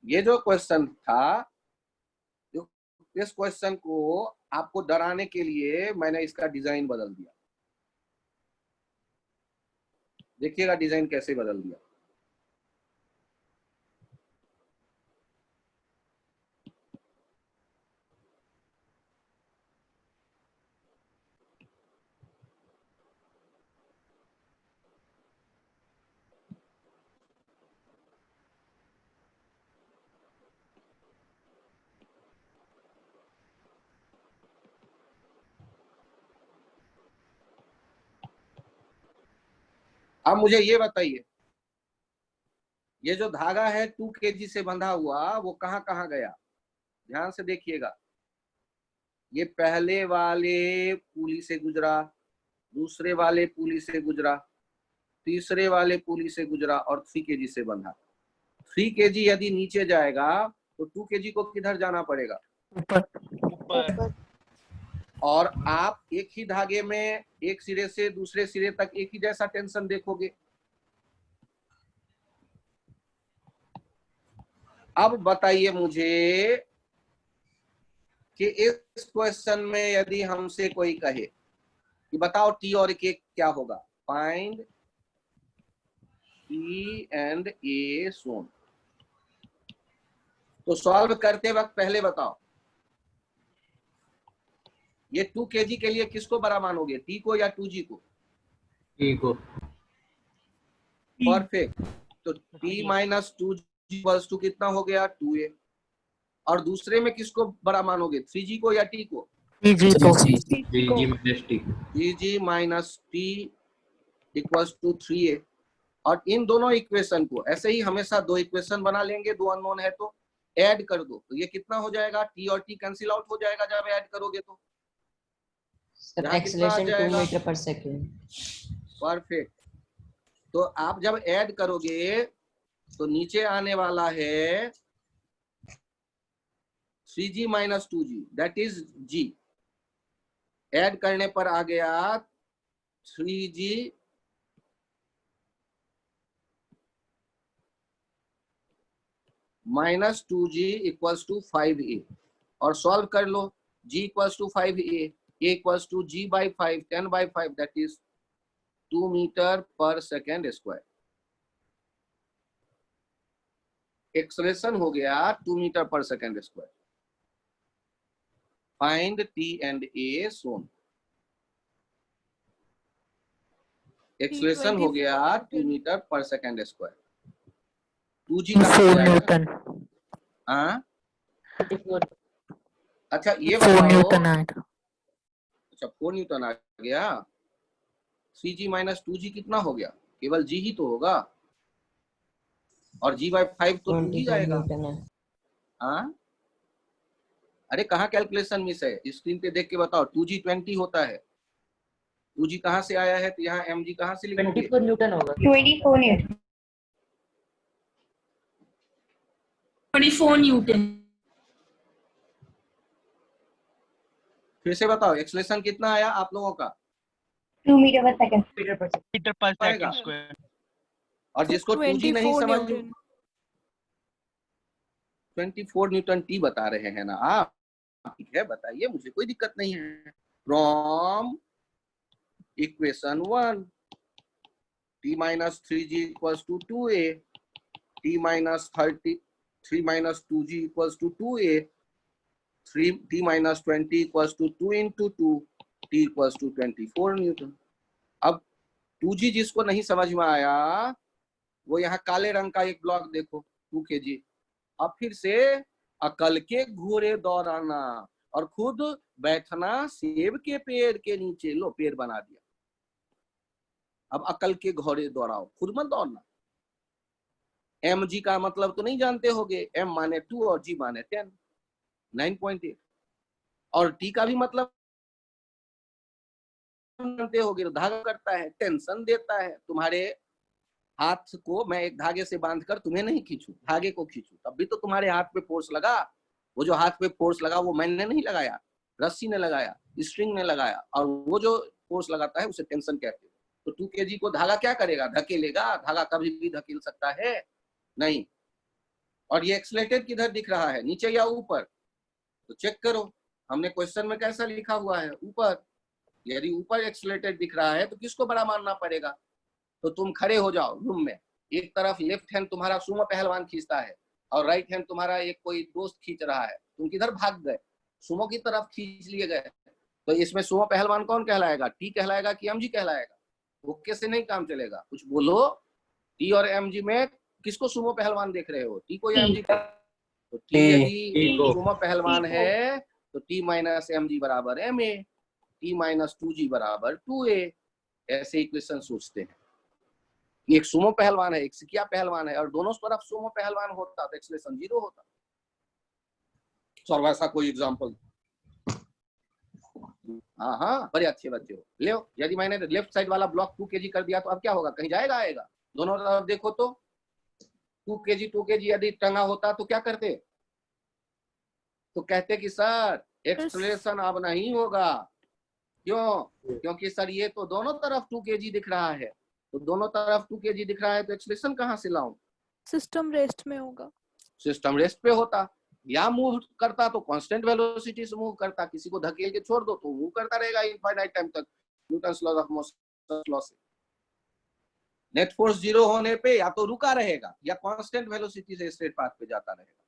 ये जो क्वेश्चन था, इस क्वेश्चन को आपको डराने के लिए मैंने इसका डिजाइन बदल दिया। देखिएगा डिजाइन कैसे बदल दिया। अब मुझे ये बताइए, ये जो धागा है 2 kg से बंधा हुआ, वो कहां कहां गया? ध्यान से देखिएगा। ये पहले वाले पुली से गुजरा, दूसरे वाले पुली से गुजरा, तीसरे वाले पुली से गुजरा और 3 kg से बंधा। 3 kg यदि नीचे जाएगा तो 2 kg को किधर जाना पड़ेगा? ऊपर। और आप एक ही धागे में एक सिरे से दूसरे सिरे तक एक ही जैसा टेंशन देखोगे। अब बताइए मुझे कि इस क्वेश्चन में यदि हमसे कोई कहे कि बताओ टी और के क्या होगा, फाइंड टी एंड ए सोन, तो सॉल्व करते वक्त पहले बताओ ये 2 kg के लिए किसको बड़ा मानोगे, टी को या 2g को? टी को। परफेक्ट। तो t minus 2g equals to कितना हो गया, 2a। और दूसरे में किसको बड़ा मानोगे, 3g को या t को? जी को G minus T 3g minus T equals to 3a। और इन दोनों इक्वेशन को ऐसे ही हमेशा दो इक्वेशन बना लेंगे, दो अननोन है तो ऐड कर दो, तो ये कितना हो जाएगा, t और t कैंसिल आउट हो जाएगा जब ऐड करोगे तो। सर यहाँ कितना आ एक्सेलरेशन 2 जाएगा? मीटर पर सेकंड। परफेक्ट। तो आप जब ऐड करोगे तो नीचे आने वाला है 3g minus 2g, that is g। Add करने पर आ गया 3g minus 2g equals to 5a। और सॉल्व कर लो, g equals to 5a, a equals to g by 5, 10 by 5, that is 2 metre per second square. Acceleration हो गया 2 metre per second square. Find t and a soon. Acceleration हो गया 2 metre per second square. 2g कहाँ से 4 आएगा? Newton. हाँ, अच्छा ये 4 बताओ। न्यूटन आएगा। अच्छा 4 न्यूटन आ गया। 3g माइनस 2g कितना हो गया? केवल g ही तो होगा, और g बाई 5 तो 2g 24 आएगा। न्यूटन है। हाँ, अरे कहाँ कैलकुलेशन मिस है, स्क्रीन पे देख के बताओ। 2g 20 होता है, 2g कहाँ से आया है, तो यहाँ mg कहाँ से लिखोगे? 24 न्यूटन होगा। 24 न्यूटन। 24 न्यूटन। फिर से बताओ, एक्सलेशन कितना आया आप लोगों का? 2 मीटर पर सेकंड। मीटर पर आएगा। Second square. और जिसको 2g नहीं समझ, 24 न्यूटन टी बता रहे हैं ना आप? ठीक है, बताइए, मुझे कोई दिक्कत नहीं है। From equation 1, t minus 3g equals to 2a, t minus 3 minus 2g equals to 2a, 3t minus 20 equals to 2 into 2, t equals to 24 newton. अब 2g जिसको नहीं समझ में आया वो यहाँ काले रंग का एक ब्लॉक देखो, 2 kg। अब फिर से अकल के घोड़े दौड़ाना और खुद बैठना सेब के पेड़ के नीचे। लो, पेड़ बना दिया। अब अकल के घोड़े दौड़ाओ, खुद मत दौड़ना। mg का मतलब तो नहीं जानते होगे, m माने 2 और g माने 10, 9.8। और t का भी मतलब जानते होगे, तो धागा करता है, टेंशन देता है। तुम्हारे हाथ को मैं एक धागे से बांधकर तुम्हें नहीं खींचू, धागे को खींचू, तब भी तो तुम्हारे हाथ पे फोर्स लगा। वो जो हाथ पे फोर्स लगा वो मैंने नहीं लगाया, रस्सी ने लगाया, स्ट्रिंग ने लगाया, और वो जो फोर्स लगाता है उसे टेंशन कहते हैं। तो 2 kg को धागा क्या करेगा? धकेलेगा। धागा कभी भी धकेल सकता है? नहीं। और ये एक्सलेटेड किधर दिख रहा है, नीचे या ऊपर? तो चेक करो, हमने क्वेश्चन में कैसा लिखा हुआ है, ऊपर। यदि ऊपर एक्सलेटेड दिख रहा है तो किसको बड़ा मानना पड़ेगा? तो तुम खड़े हो जाओ रूम में, एक तरफ लेफ्ट हैंड तुम्हारा सुमो पहलवान खींचता है और राइट हैंड तुम्हारा एक कोई दोस्त खींच रहा है। तुम किधर भाग गए? सुमो की तरफ खींच लिए गए। तो इसमें सुमो पहलवान कौन कहलाएगा? टी कहलाएगा कि एमजी कहलाएगा? ओके से नहीं काम चलेगा, कुछ बोलो। टी और एमजी में किसको सुमो पहलवान देख रहे हो, टी को या एमजी को? तो टी यदि सुमो पहलवान है तो टी माइनस एमजी बराबर m a, t minus 2g बराबर 2a। ऐसे इक्वेशन सोचते हैं। एक सुमो पहलवान है, एक सिकिया पहलवान है, और दोनों तरफ सुमो पहलवान होता तो एक्सलेशन 0 होता। सर वैसा कोई एग्जांपल? हाँ हाँ, बड़े अच्छे बच्चे हो। ले, यदि मैंने लेफ्ट साइड वाला ब्लॉक 2 kg कर दिया तो अब क्या होगा? कहीं जाएगा आएगा? दोनों तरफ देखो तो 2 kg यदि टंगा होता तो क्या करते? तो कहते कि सर एक्सलेशन अब नहीं होगा। क्यों? क्योंकि सर ये तो दोनों तरफ 2 kg दिख रहा है। तो दोनों तरफ 2 kg दिख रहा है तो एक्सलेशन कहाँ से लाऊं? सिस्टम रेस्ट में होगा। सिस्टम रेस्ट पे होता, या मूव करता तो कांस्टेंट वेलोसिटी से मूव करता। किसी को धकेल के छोड़ दो तो मूव करता रहेगा इनफाइनाइट टाइम तक, Newton law of motion law से। नेट फोर्स 0 होने पे या तो रुका रहेगा या कांस्टेंट वेलोसिटी से स्ट्रेट पाथ पे जाता रहेगा।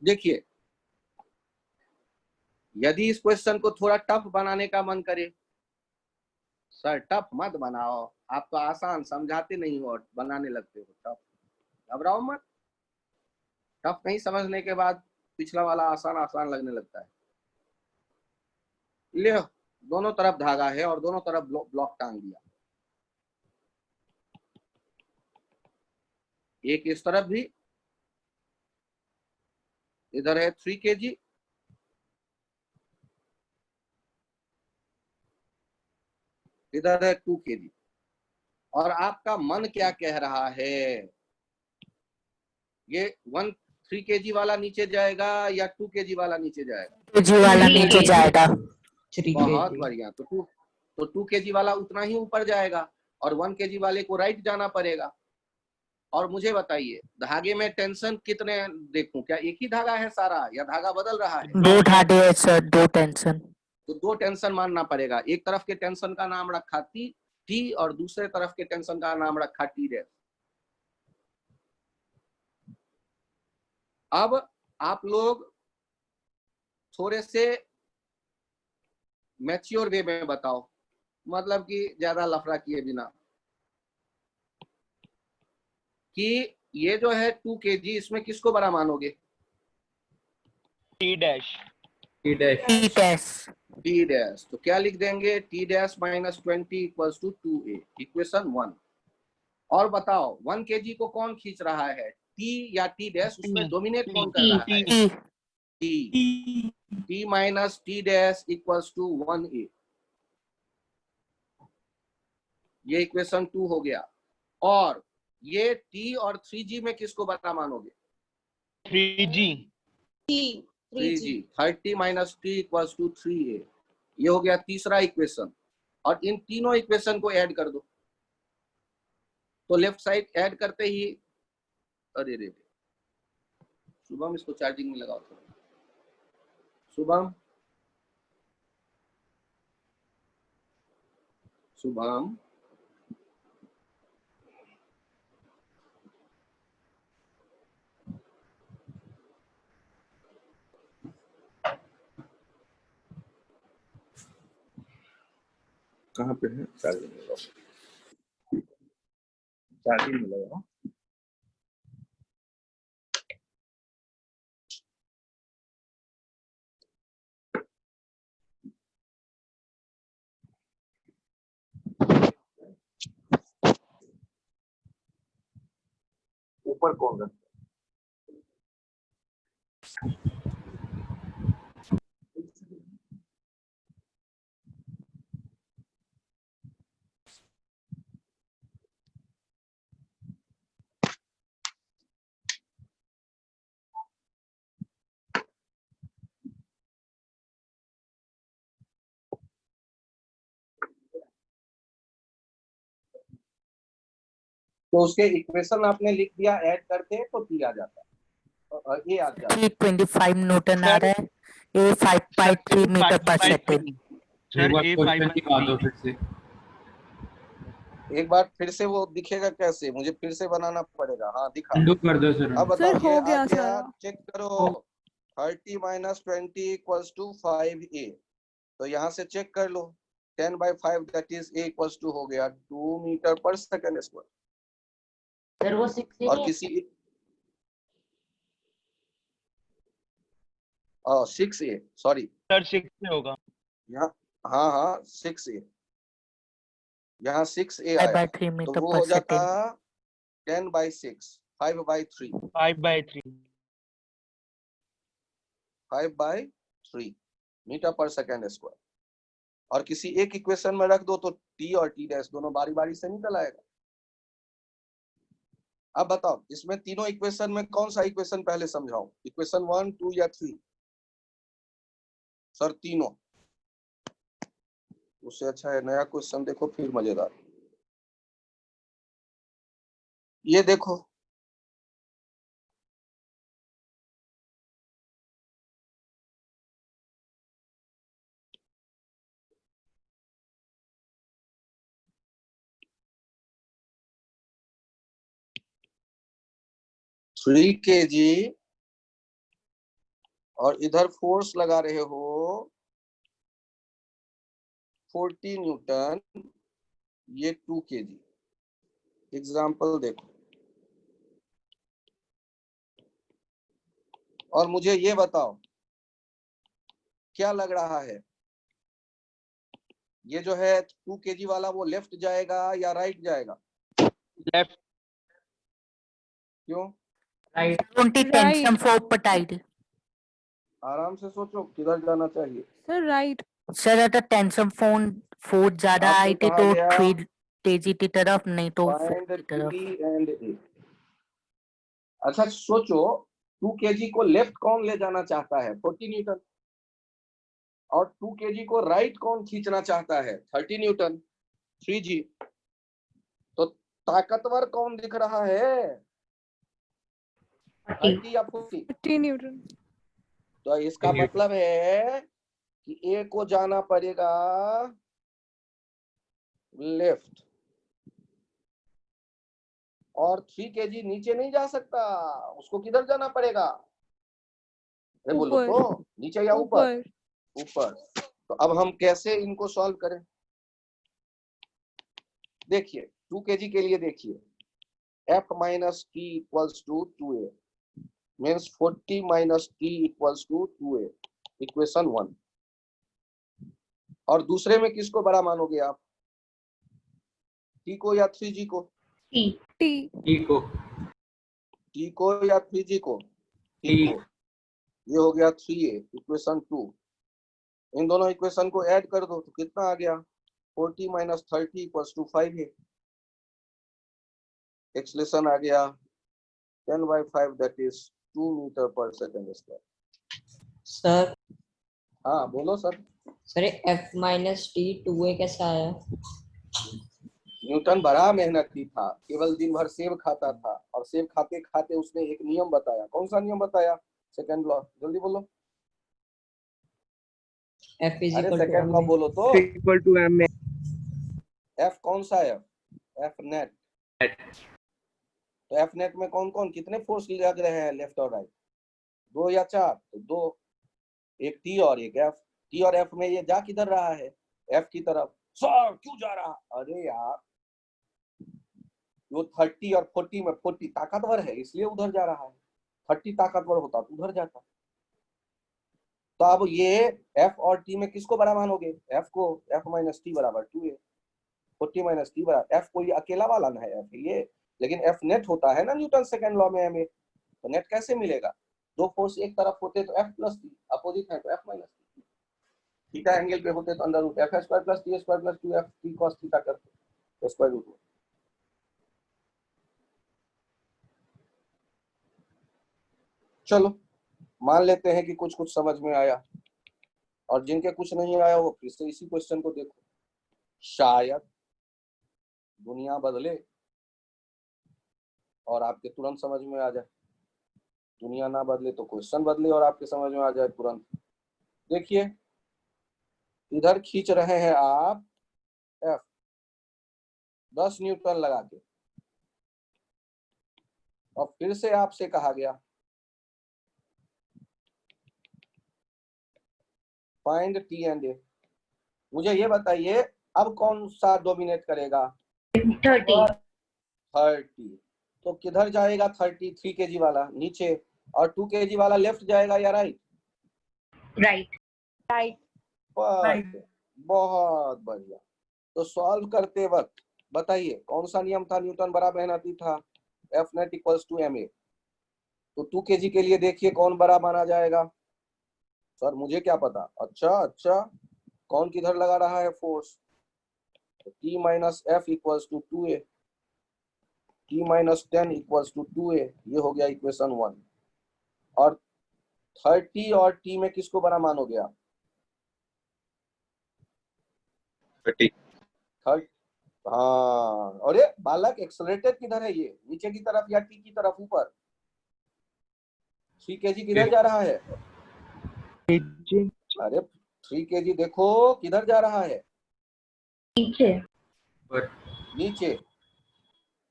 देखिए, यदि इस क्वेश्चन को थोड़ा टफ बनाने का मन करे सर टफ मत बनाओ, आप तो आसान समझाते नहीं हो और बनाने लगते हो टफ। घबराओ मत, टफ नहीं समझने के बाद पिछला वाला आसान आसान लगने लगता है। ले दोनों तरफ धागा है और दोनों तरफ ब्लॉक टांग दिया, एक इस तरफ भी, इधर है 3 kg, इधर है 2 kg। और आपका मन क्या कह रहा है, ये 3 kg वाला नीचे जाएगा या 2 kg वाला नीचे जाएगा? जी वाला नीचे जाएगा। बहुत बढ़िया। तो 2 kg वाला उतना ही ऊपर जाएगा और 1 kg वाले को राइट जाना पड़ेगा। और मुझे बताइए धागे में टेंशन कितने देखूं, क्या एक ही धागा है सारा या धागा बदल रहा है? 2 धागे है सर, 2 टेंशन। तो 2 टेंशन मानना पड़ेगा। एक तरफ के टेंशन का नाम रखा टी और दूसरे तरफ के टेंशन का नाम रखा टी डैश। अब आप लोग थोड़े से मैच्योर वे में बताओ, मतलब कि ज्यादा लफड़ा किए बिना, कि ये जो है 2 kg, इसमें किसको बड़ा मानोगे? T dash. T dash. T dash. T dash. तो क्या लिख देंगे? T dash minus 20 equals to 2a, equation 1। और बताओ 1 kg को कौन खींच रहा है, टी या टी डैश? उसमें डोमिनेट कौन कर रहा है? T. T minus t dash equals to 1a, ये इक्वेशन 2 हो गया। और ये टी और 3g में किसको बड़ा मानोगे? 3g। 3g। 30 minus T equals to 3a, ये हो गया तीसरा इक्वेशन। और इन तीनों इक्वेशन को ऐड कर दो, तो लेफ्ट साइड ऐड करते ही, अरे रे शुभम इसको चार्जिंग में लगाओ थोड़ा। शुभम, शुभम, कहाँ पे है? चार्जिंग में लगाओ, चार्जिंग में लगाओ। ऊपर कौन रखता है? तो उसके इक्वेशन आपने लिख दिया, ऐड करके तो टी आ जाता है, ये आ जाता है। 325 न्यूटन आ रहा है, ए 5.3 मीटर पर सेकेंड। एक बार क्वेश्चन दिखा दो फिर से। एक बार फिर से वो दिखेगा कैसे? मुझे फिर से बनाना पड़ेगा। हाँ दिखा। उंडो कर दो सर। अब बताओ, हो ये गया आ गया, सारा। चेक करो। 30 माइनस 20 इक्वल्स टू 5a, तो यहाँ से चेक कर लो। 10/5 that is a equals to हो गया 2 metre per second square. Sir वो 6 और किसी 6a, सॉरी सर 6 से होगा। यहाँ, हाँ हाँ 6a, यहाँ 6a आया, 5/3 तो मीटर वो पर हो जाता second. 10/6, 5/3, 5/3 5/3 metre per second square. और किसी एक इक्वेशन में रख दो तो टी और टी डैश दोनों बारी बारी से निकल आएगा। अब बताओ इसमें तीनों इक्वेशन में कौन सा इक्वेशन पहले समझाऊं, इक्वेशन 1, 2 या 3? सर तीनों। उससे अच्छा है नया क्वेश्चन देखो, फिर मजेदार। ये देखो, थ्री kg और इधर फोर्स लगा रहे हो 40 न्यूटन, ये 2 kg। एग्जाम्पल देखो, और मुझे ये बताओ क्या लग रहा है, ये जो है 2 kg वाला वो लेफ्ट जाएगा या राइट जाएगा? लेफ्ट। क्यों? राइट। 20 tension for potato. आराम से सोचो किधर जाना चाहिए। Sir right. सर अगर टेंशन फोन 4 ज्यादा आपको आई थी कहा तो गया 3 तेजी की तरफ, नहीं तो 4 फाइंड की तरफ। T and A। अच्छा सोचो 2 kg को लेफ्ट कौन ले जाना चाहता है? 40 न्यूटन। और 2 kg को राइट कौन खींचना चाहता है? 30 न्यूटन। 3G। तो ताकतवर कौन दिख रहा है? 30 या 40? 50 न्यूटन। तो इसका मतलब है कि A को जाना पड़ेगा लेफ्ट, और 3 kg नीचे नहीं जा सकता, उसको किधर जाना पड़ेगा? अरे बोलो ऊपर। तो, नीचे या ऊपर? ऊपर। तो अब हम कैसे इनको सॉल्व करें? देखिए 2 kg के लिए देखिए, f minus t equals to 2a means 40 minus t equals to 2a, equation 1। और दूसरे में किसको बड़ा मानोगे आप? t को या 3g को? T. टी को। t को या 3g को? t T। को। ये हो गया 3a, इक्वेशन 2। इन दोनों इक्वेशन को ऐड कर दो तो कितना आ गया? 40 minus 30 equals to 5a। Acceleration आ गया 10/5, that is 2 मीटर पर सेकंड स्क्वायर। सर हाँ बोलो sir. Sir f minus T 2a कैसा आया? न्यूटन बड़ा मेहनती था, केवल दिन भर सेब खाता था, और सेब खाते खाते उसने एक नियम बताया। कौन सा नियम बताया? सेकंड लॉ, जल्दी बोलो। f इज अरे equal to second law m। बोलो तो। इक्वल टू m में एफ कौन सा है? F net. तो एफ नेट में कौन कौन कितने फोर्स लग रहे हैं, लेफ्ट और राइट? 2 या 4? तो 2, एक टी और एक एफ। टी और एफ में ये जा किधर रहा है? एफ की तरफ। सर क्यों जा रहा? अरे यार वो 30 और 40 में 40 ताकतवर है इसलिए उधर जा रहा है, 30 ताकतवर होता तो उधर जाता। तो अब ये एफ और टी में किसको बड़ा मानोगे? एफ को। एफ माइनस टी बराबर 2a। 40 माइनस टी बराबर, एफ कोई अकेला वाला ना है एफ ये, लेकिन एफ नेट होता है ना न्यूटन सेकंड लॉ में हमें। तो नेट कैसे मिलेगा? दो फोर्स एक तरफ होते तो एफ प्लस टी, अपोजिट है तो f minus t. Theta angle पे होते तो under root f square plus t square plus 2f t cos theta करते स्क्वायर रूट। चलो मान लेते हैं कि कुछ कुछ समझ में आया, और जिनके कुछ नहीं आया वो फिर से इसी क्वेश्चन को देखो, शायद दुनिया बदले और आपके तुरंत समझ में आ जाए। दुनिया ना बदले तो क्वेश्चन बदले और आपके समझ में आ जाए तुरंत। देखिए इधर खींच रहे हैं आप एफ 10 न्यूटन लगा के, और फिर से आपसे कहा गया फाइंड टी एंड ए। मुझे ये बताइए अब कौन सा डोमिनेट करेगा? 30. 30। तो किधर जाएगा 30? 3 kg वाला नीचे, और 2 kg वाला लेफ्ट जाएगा या राइट? Right. बहुत बढ़िया। तो सॉल्व करते वक्त बताइए कौन सा नियम था? न्यूटन बड़ा मेहनती था, f net equals to m a. तो 2 kg के लिए देखिए कौन बड़ा माना जाएगा? सर मुझे क्या पता। अच्छा कौन किधर लगा रहा है force? T minus f equals to 2a, T minus 10 equals to 2a। ये हो गया इक्वेशन 1। और 30 और T में किसको बड़ा मानोगे आप? 30। हाँ, अरे बालक एक्सेलरेटेड किधर है? ये नीचे की तरफ या T की तरफ? ऊपर। 3 kg किधर जा रहा है? अरे 3 kg देखो किधर जा रहा है? नीचे।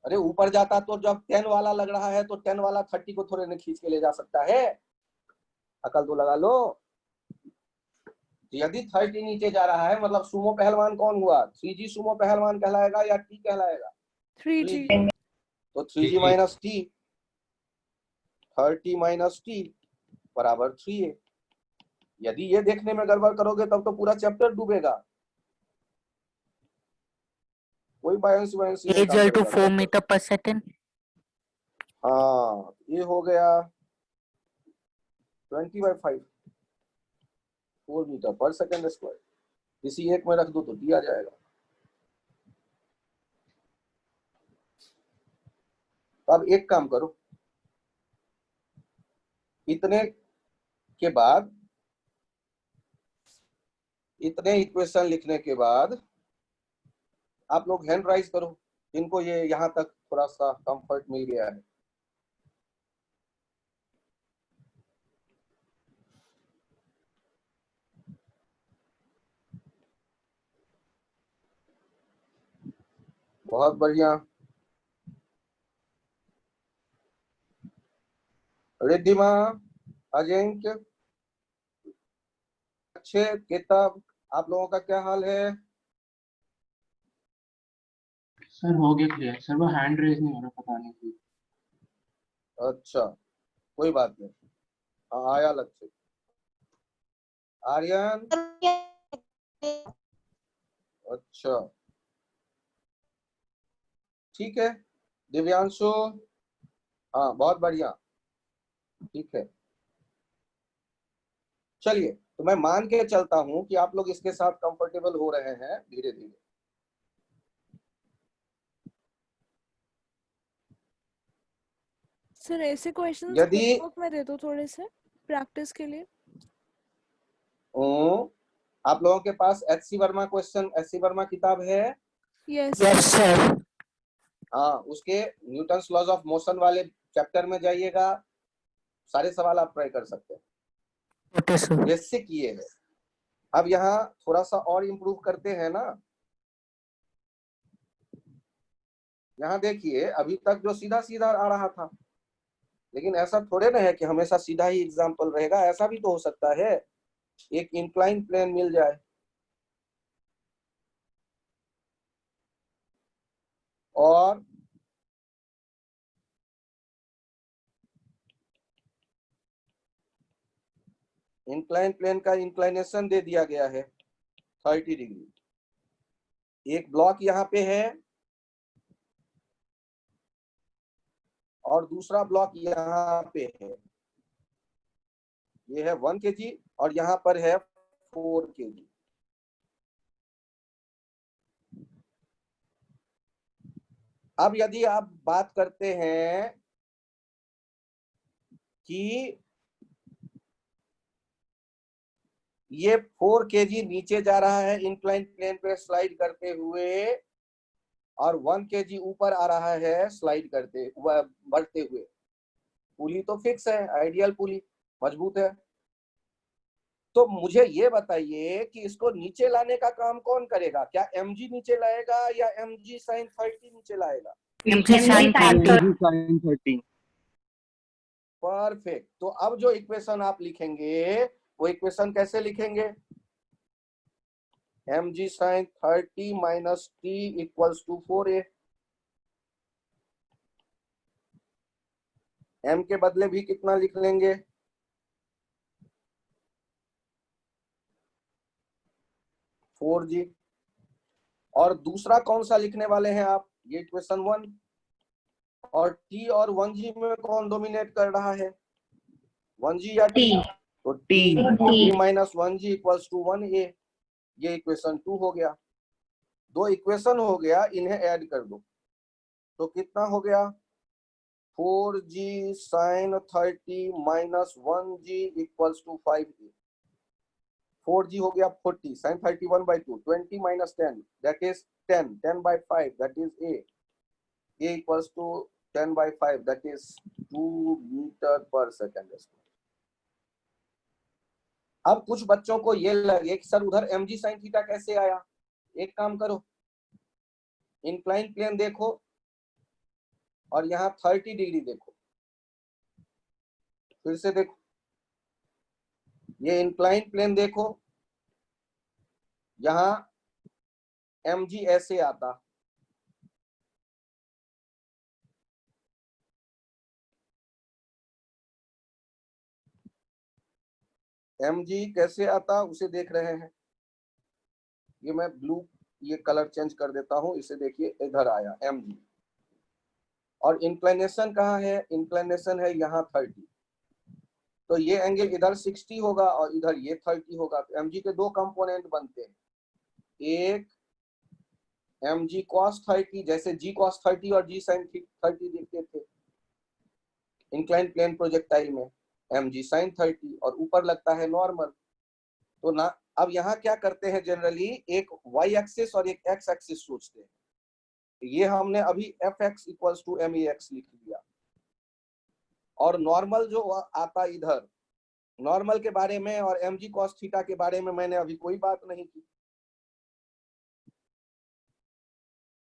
अरे ऊपर जाता तो जब 10 वाला लग रहा है तो 10 वाला 30 को थोड़े ने खींच के ले जा सकता है। अकल तो लगा लो। यदि 30 नीचे जा रहा है मतलब सुमो पहलवान कौन हुआ? 3G सुमो पहलवान कहलाएगा या T कहलाएगा? 3G. तो 3G minus T, 30 minus T बराबर 3A। यदि ये देखने में गड़बड़ करोगे तब तो पूरा चैप्टर डूबेगा। कोई बायंस वायंस A equal to 4 meter per second. हाँ, ये हो गया 20/5 4 मीटर पर सेकेंड स्क्वायर। इसी एक में रख दो तो डी आ जाएगा। अब एक काम करो, इतने के बाद, इतने इक्वेशन लिखने के बाद आप लोग हैंड राइज करो, इनको ये यहाँ तक थोड़ा सा कंफर्ट मिल गया है। बहुत बढ़िया। रिद्धिमा, अजिंक्य, अच्छे, किताब, आप लोगों का क्या हाल है? सर हो गया क्लियर सर, वो हैंड रेज नहीं हो रहा, पता नहीं क्यों। अच्छा, कोई बात नहीं। हाँ, आया लक्ष्य। आर्यन, अच्छा ठीक है। दिव्यांशु, हाँ बहुत बढ़िया, ठीक है। चलिए, तो मैं मान के चलता हूं कि आप लोग इसके साथ कंफर्टेबल हो रहे हैं धीरे धीरे। सर ऐसे क्वेश्चंस यदि होमवर्क में दे दो थोड़े से प्रैक्टिस के लिए। आप लोगों के पास HC Verma question, HC Verma किताब है? Yes Yes, sir. हाँ, उसके न्यूटन्स लॉज ऑफ मोशन वाले चैप्टर में जाइएगा, सारे सवाल आप ट्राई कर सकते हैं। Okay, sir. बेसिक ये है। अब यहाँ थोड़ा सा और इम्प्रूव करते हैं ना। यहाँ देखिए, अभी तक जो सीधा सीधा आ रहा था, लेकिन ऐसा थोड़े ना है कि हमेशा सीधा ही एग्जाम्पल रहेगा। ऐसा भी तो हो सकता है एक इंक्लाइन प्लेन मिल जाए और इंक्लाइन प्लेन का इंक्लाइनेशन दे दिया गया है 30 डिग्री। एक ब्लॉक यहाँ पे है और दूसरा ब्लॉक यहाँ पे है। ये है 1 kg और यहाँ पर है 4 kg। अब यदि आप बात करते हैं कि ये 4 kg नीचे जा रहा है इंक्लाइन प्लेन पे स्लाइड करते हुए और 1 kg ऊपर आ रहा है स्लाइड करते बढ़ते हुए। पुली तो फिक्स है, आइडियल पुली मजबूत है। तो मुझे ये बताइए कि इसको नीचे लाने का काम कौन करेगा? क्या mg नीचे लाएगा या mg sin 30 नीचे लाएगा? MG sin 30. sin 30. परफेक्ट। तो अब जो इक्वेशन आप लिखेंगे वो इक्वेशन कैसे लिखेंगे? mg sin 30 minus t equals to 4a। m के बदले भी कितना लिख लेंगे? 4g। और दूसरा कौन सा लिखने वाले हैं आप? ये इक्वेशन 1। और t और 1g में कौन डोमिनेट कर रहा है, 1g या t? तो t minus 1g equals to 1a। ये इक्वेशन 2 हो गया। दो इक्वेशन हो गया, इन्हें ऐड कर दो तो कितना हो गया? 4g sin 30 minus 1g equals to 5a। 4g हो गया 40 sin 31/2, 20 minus 10 that is 10, 10/5 that is a equals to 10/5 that is 2 meter per second square। अब कुछ बच्चों को ये लगे कि सर उधर mg sin थीटा कैसे आया? एक काम करो, इंक्लाइन प्लेन देखो और यहाँ 30 डिग्री देखो। फिर से देखो, ये इंक्लाइन प्लेन देखो यहाँ mg ऐसे आता, mg कैसे आता उसे देख रहे हैं। ये मैं ब्लू ये कलर चेंज कर देता हूं, इसे देखिए इधर आया mg। और इंक्लिनेशन कहाँ है? इंक्लिनेशन है यहाँ 30। तो ये एंगल इधर 60 होगा और इधर ये 30 होगा। तो mg के दो कंपोनेंट बनते हैं, एक mg cos 30, जैसे g cos 30 और g sin 30 देखते थे इंक्लाइन प्लेन प्रोजेक्टाइल में, mg sin 30, और ऊपर लगता है नॉर्मल। तो ना अब यहाँ क्या करते हैं जनरली, एक y एक्सिस और एक x एक्सिस सोचते हैं। ये हमने अभी fx इक्वल्स टू mex लिख दिया, और नॉर्मल जो आता इधर, नॉर्मल के बारे में और mg cos थीटा के बारे में मैंने अभी कोई बात नहीं की।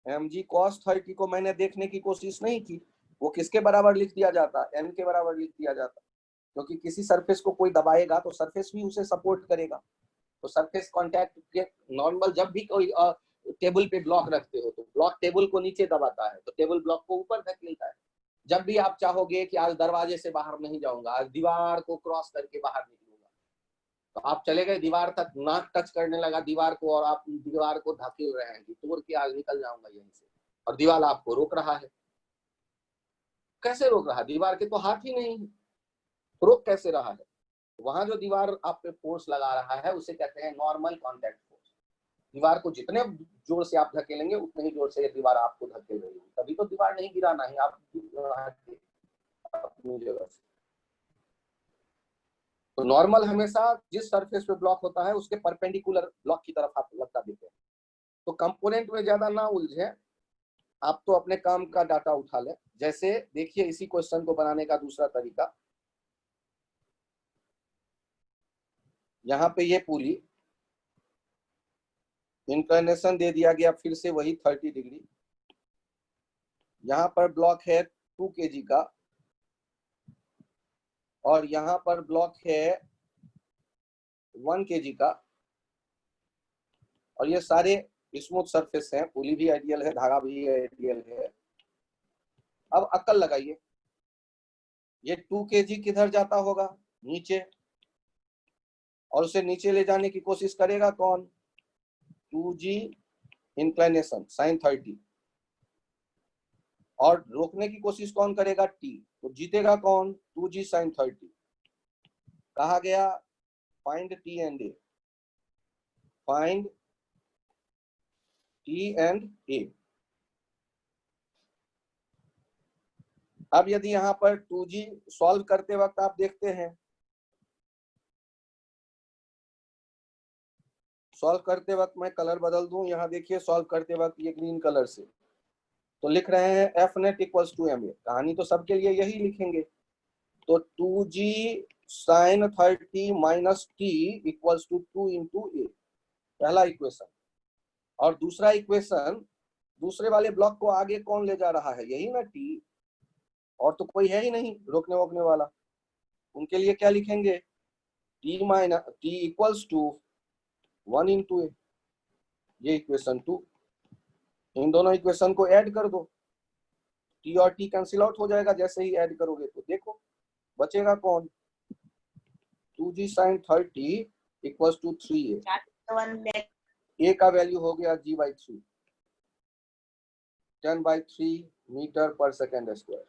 mg cos 30 को मैंने देखने की कोशिश नहीं की, वो किसके बराबर लिख दिया जाता? n के बराबर लिख दिया जाता, क्योंकि किसी सरफेस को कोई दबाएगा तो सरफेस भी उसे सपोर्ट करेगा। तो सरफेस कांटेक्ट के नॉर्मल, जब भी कोई टेबल पे ब्लॉक रखते हो तो ब्लॉक टेबल को नीचे दबाता है, तो टेबल ब्लॉक को ऊपर धकेलता है। जब भी आप चाहोगे कि आज दरवाजे से बाहर नहीं जाऊंगा, आज दीवार को क्रॉस करके बाहर निकलूंगा, तो आप चले गए दीवार तक, नाक टच करने लगा दीवार को और आप दीवार को धकेल रहे हैं कि तोड़ के आज निकल जाऊंगा यहीं से, और दीवार आपको रोक रहा है। कैसे रोक रहा है? दीवार के तो हाथ ही नहीं है, रोक कैसे रहा है? वहां जो दीवार आप पे फोर्स लगा रहा है उसे कहते हैं नॉर्मल कांटेक्ट फोर्स। दीवार को जितने जोर से आप धकेलेंगे उतने ही जोर से ये दीवार आपको धकेल रही है, तभी तो दीवार नहीं गिराना है आप अपनी जगह से। तो नॉर्मल हमेशा जिस सरफेस पे ब्लॉक होता है उसके परपेंडिकुलर ब्लॉक की तरफ आप लगता देते हैं। तो कंपोनेंट में ज्यादा ना उलझे, आप तो अपने काम का डाटा उठा ले। जैसे देखिए इसी क्वेश्चन को बनाने का दूसरा तरीका, यहाँ पे ये पुली इंक्लिनेशन दे दिया गया, फिर से वही 30 डिग्री। यहाँ पर ब्लॉक है 2 kg का, और यहाँ पर ब्लॉक है 1 kg का, और ये सारे स्मूथ सरफेस हैं। पुली भी आइडियल है, धागा भी आइडियल है। अब अक्ल लगाइए, ये 2 kg किधर जाता होगा? नीचे, और उसे नीचे ले जाने की कोशिश करेगा कौन? 2g इंक्लिनेशन sin 30, और रोकने की कोशिश कौन करेगा? t। तो जीतेगा कौन? 2g sin 30। कहा गया find t and a, find t and a। अब यदि यहाँ पर 2g सॉल्व करते वक्त आप देखते हैं, सॉल्व करते वक्त मैं कलर बदल दूं, यहाँ देखिए सॉल्व करते वक्त ये ग्रीन कलर से, तो लिख रहे हैं f net equals to m a. कहानी तो सबके लिए यही लिखेंगे। तो 2g sin 30 minus T equals to 2 into a, पहला इक्वेशन। और दूसरा इक्वेशन, दूसरे वाले ब्लॉक को आगे कौन ले जा रहा है? यही ना टी, और तो कोई है ही नहीं रोकने वोकने वाला। उनके लिए क्या लिखेंगे? T minus T equals to 1 into a, ये इक्वेशन 2। इन दोनों इक्वेशन को ऐड कर दो, टी और टी कैंसिल आउट हो जाएगा जैसे ही ऐड करोगे। तो देखो बचेगा कौन? 2g sin 30 equals to 3a। ए का वैल्यू हो गया g/3, 10/3 metre per second square.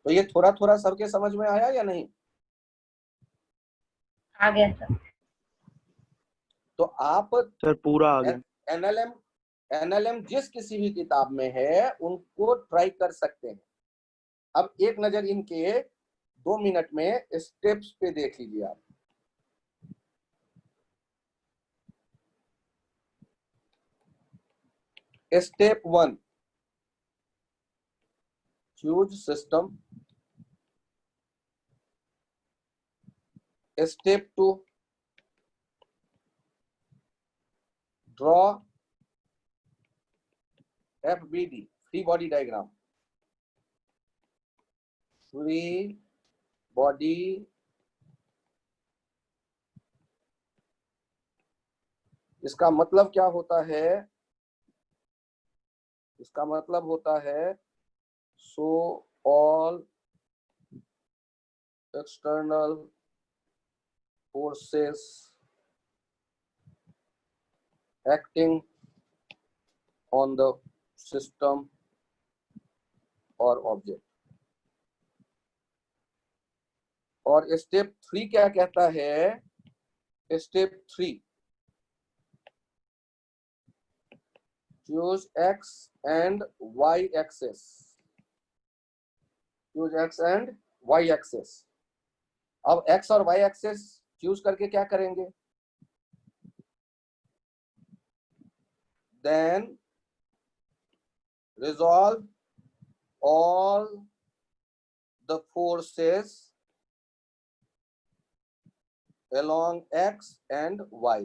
तो ये थोड़ा थोड़ा सबके समझ में आया या नहीं? आ गया सर। तो आप सर पूरा आ गया। एनएलएम जिस किसी भी किताब में है उनको ट्राई कर सकते हैं। अब एक नजर इनके 2 मिनट में स्टेप्स पे देख लीजिए आप। Step 1, fuse system. Step 2, draw FBD, free body diagram. Free body इसका मतलब क्या होता है? इसका मतलब होता है so all external forces acting on the system or object। और स्टेप 3 क्या कहता है? Step 3 choose x and y axis। choose x and y axis। अब x और y axis चूज करके क्या करेंगे? then resolve all the forces along x and y।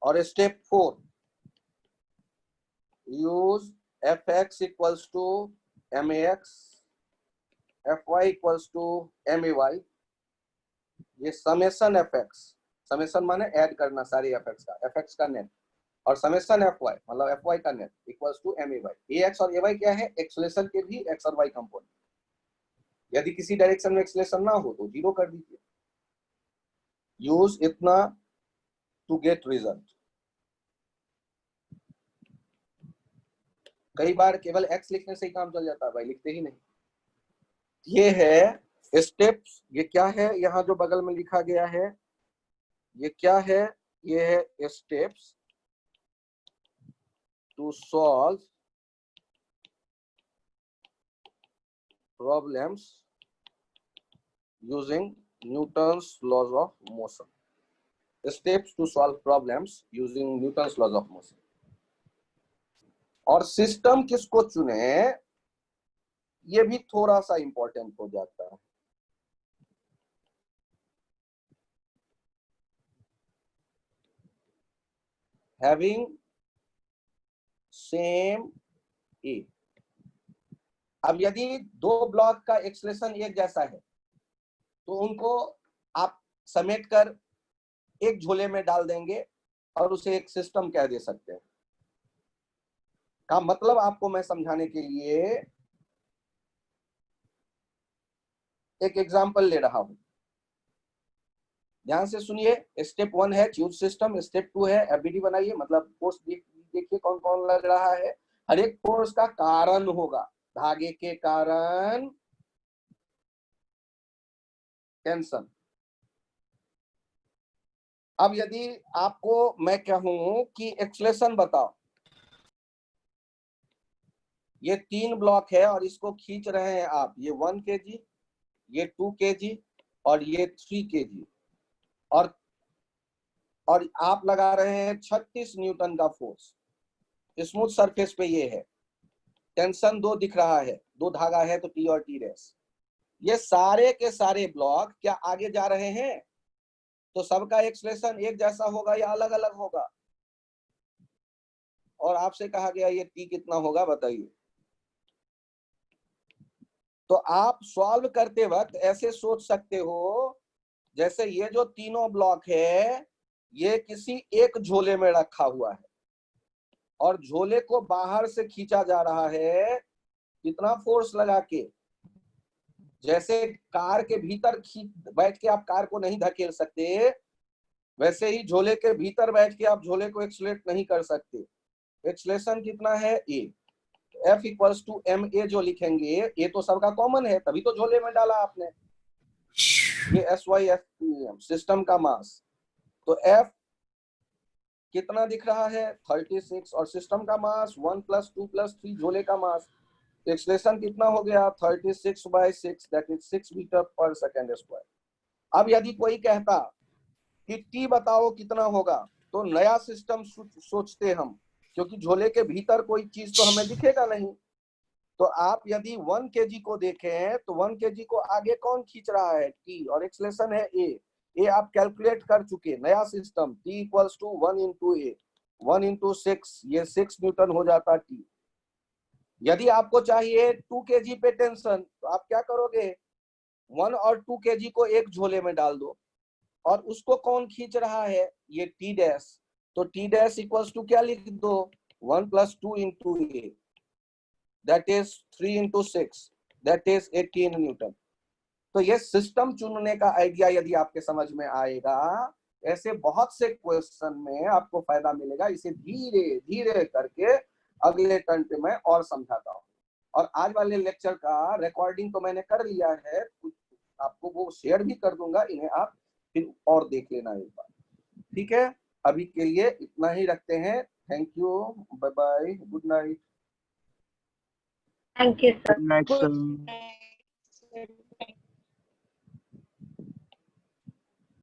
और step 4 use fx equals to max, fy equals to may। ये summation fx, summation माने add करना सारी fx का नेट, और समेशन fy मतलब fy का net equals to may। ax और ay क्या है? एक्सेलरेशन के भी x और y कंपोनेंट। यदि किसी डायरेक्शन में एक्सेलरेशन ना हो तो 0 कर दीजिए। यूज इतना टू गेट रिजल्ट। कई बार केवल x लिखने से ही काम चल जाता है भाई, लिखते ही नहीं। ये है स्टेप्स। ये क्या है यहाँ जो बगल में लिखा गया है? ये क्या है? ये है steps to solve problems using Newton's laws of motion. Steps to solve problems using Newton's laws of motion. और सिस्टम किसको चुने, ये भी थोड़ा सा इंपॉर्टेंट हो जाता है। हैविंग सेम ए। अब यदि दो ब्लॉक का एक्सेलरेशन एक जैसा है तो उनको आप समेट कर एक झोले में डाल देंगे और उसे एक सिस्टम कह दे सकते हैं। का मतलब आपको मैं समझाने के लिए एक एग्जांपल ले रहा हूं, ध्यान से सुनिए। स्टेप 1 है चूज सिस्टम, स्टेप 2 है एफबीडी बनाइए। मतलब फोर्स देखिए कौन कौन लग रहा है। हर एक फोर्स का कारण होगा, धागे के कारण टेंशन। अब यदि आपको मैं कहूं कि एक्सेलरेशन बताओ, ये 3 ब्लॉक है और इसको खींच रहे हैं आप, ये 1 kg, ये 2 kg और ये 3 kg, और आप लगा रहे हैं 36 न्यूटन का फोर्स। स्मूथ सरफेस पे ये है, टेंशन 2 दिख रहा है, 2 धागा है तो टी और टी रेस। ये सारे के सारे ब्लॉक क्या आगे जा रहे हैं? तो सबका एक्सेलरेशन एक जैसा होगा या अलग अलग होगा? और आपसे कहा गया ये टी कितना होगा बताइए। तो आप सॉल्व करते वक्त ऐसे सोच सकते हो जैसे ये जो तीनों ब्लॉक है ये किसी एक झोले में रखा हुआ है और झोले को बाहर से खींचा जा रहा है। कितना फोर्स लगा के? जैसे कार के भीतर बैठ के आप कार को नहीं धकेल सकते, वैसे ही झोले के भीतर बैठ के आप झोले को एक्सेलरेट नहीं कर सकते। एक्सेलरेशन कितना है? A. F equals to m a जो लिखेंगे, ये तो सबका कॉमन है, तभी तो झोले में डाला आपने। ये SY सिस्टम का मास, तो F कितना दिख रहा है? 36 और सिस्टम का मास 1 + 2 + 3 झोले का मास। एक्सेलरेशन कितना हो गया? 36/6 दैट इज 6 मीटर पर सेकंड स्क्वायर। अब यदि कोई कहता कि T बताओ कितना होगा, तो नया सिस्टम सोचते हम, क्योंकि झोले के भीतर कोई चीज तो हमें दिखेगा नहीं। तो आप यदि 1 kg को देखें तो 1 kg को आगे कौन खींच रहा है? T, और एक्सेलरेशन है A। ए आप कैलकुलेट कर चुके, नया system T equals to 1 × A, 1 × 6, ये 6 न्यूटन हो जाता T। यदि आपको चाहिए 2 kg पे टेंशन, तो आप क्या करोगे? 1 और 2 kg को एक झोले में डाल दो, और उसको कौन खींच रहा है, ये टी डैश। तो टी डैश इक्वल्स टू क्या लिख दो, 1 + 2 × a, that is 3 × 6, that is 18 Newton. तो ये सिस्टम चुनने का आइडिया यदि आपके समझ में आएगा, ऐसे बहुत से क्वेश्चन में आपको फायदा मिलेगा। इसे धीरे धीरे करके अगले टर्न पे मैं और समझाता हूँ। और आज वाले लेक्चर का रिकॉर्डिंग तो मैंने कर लिया है, आपको वो शेयर भी कर दूंगा, इन्हें आप फिर और देख लेना एक बार, ठीक है। अभी के लिए इतना ही रखते हैं। Thank you, bye bye, good night. Thank you, sir. Next, Good.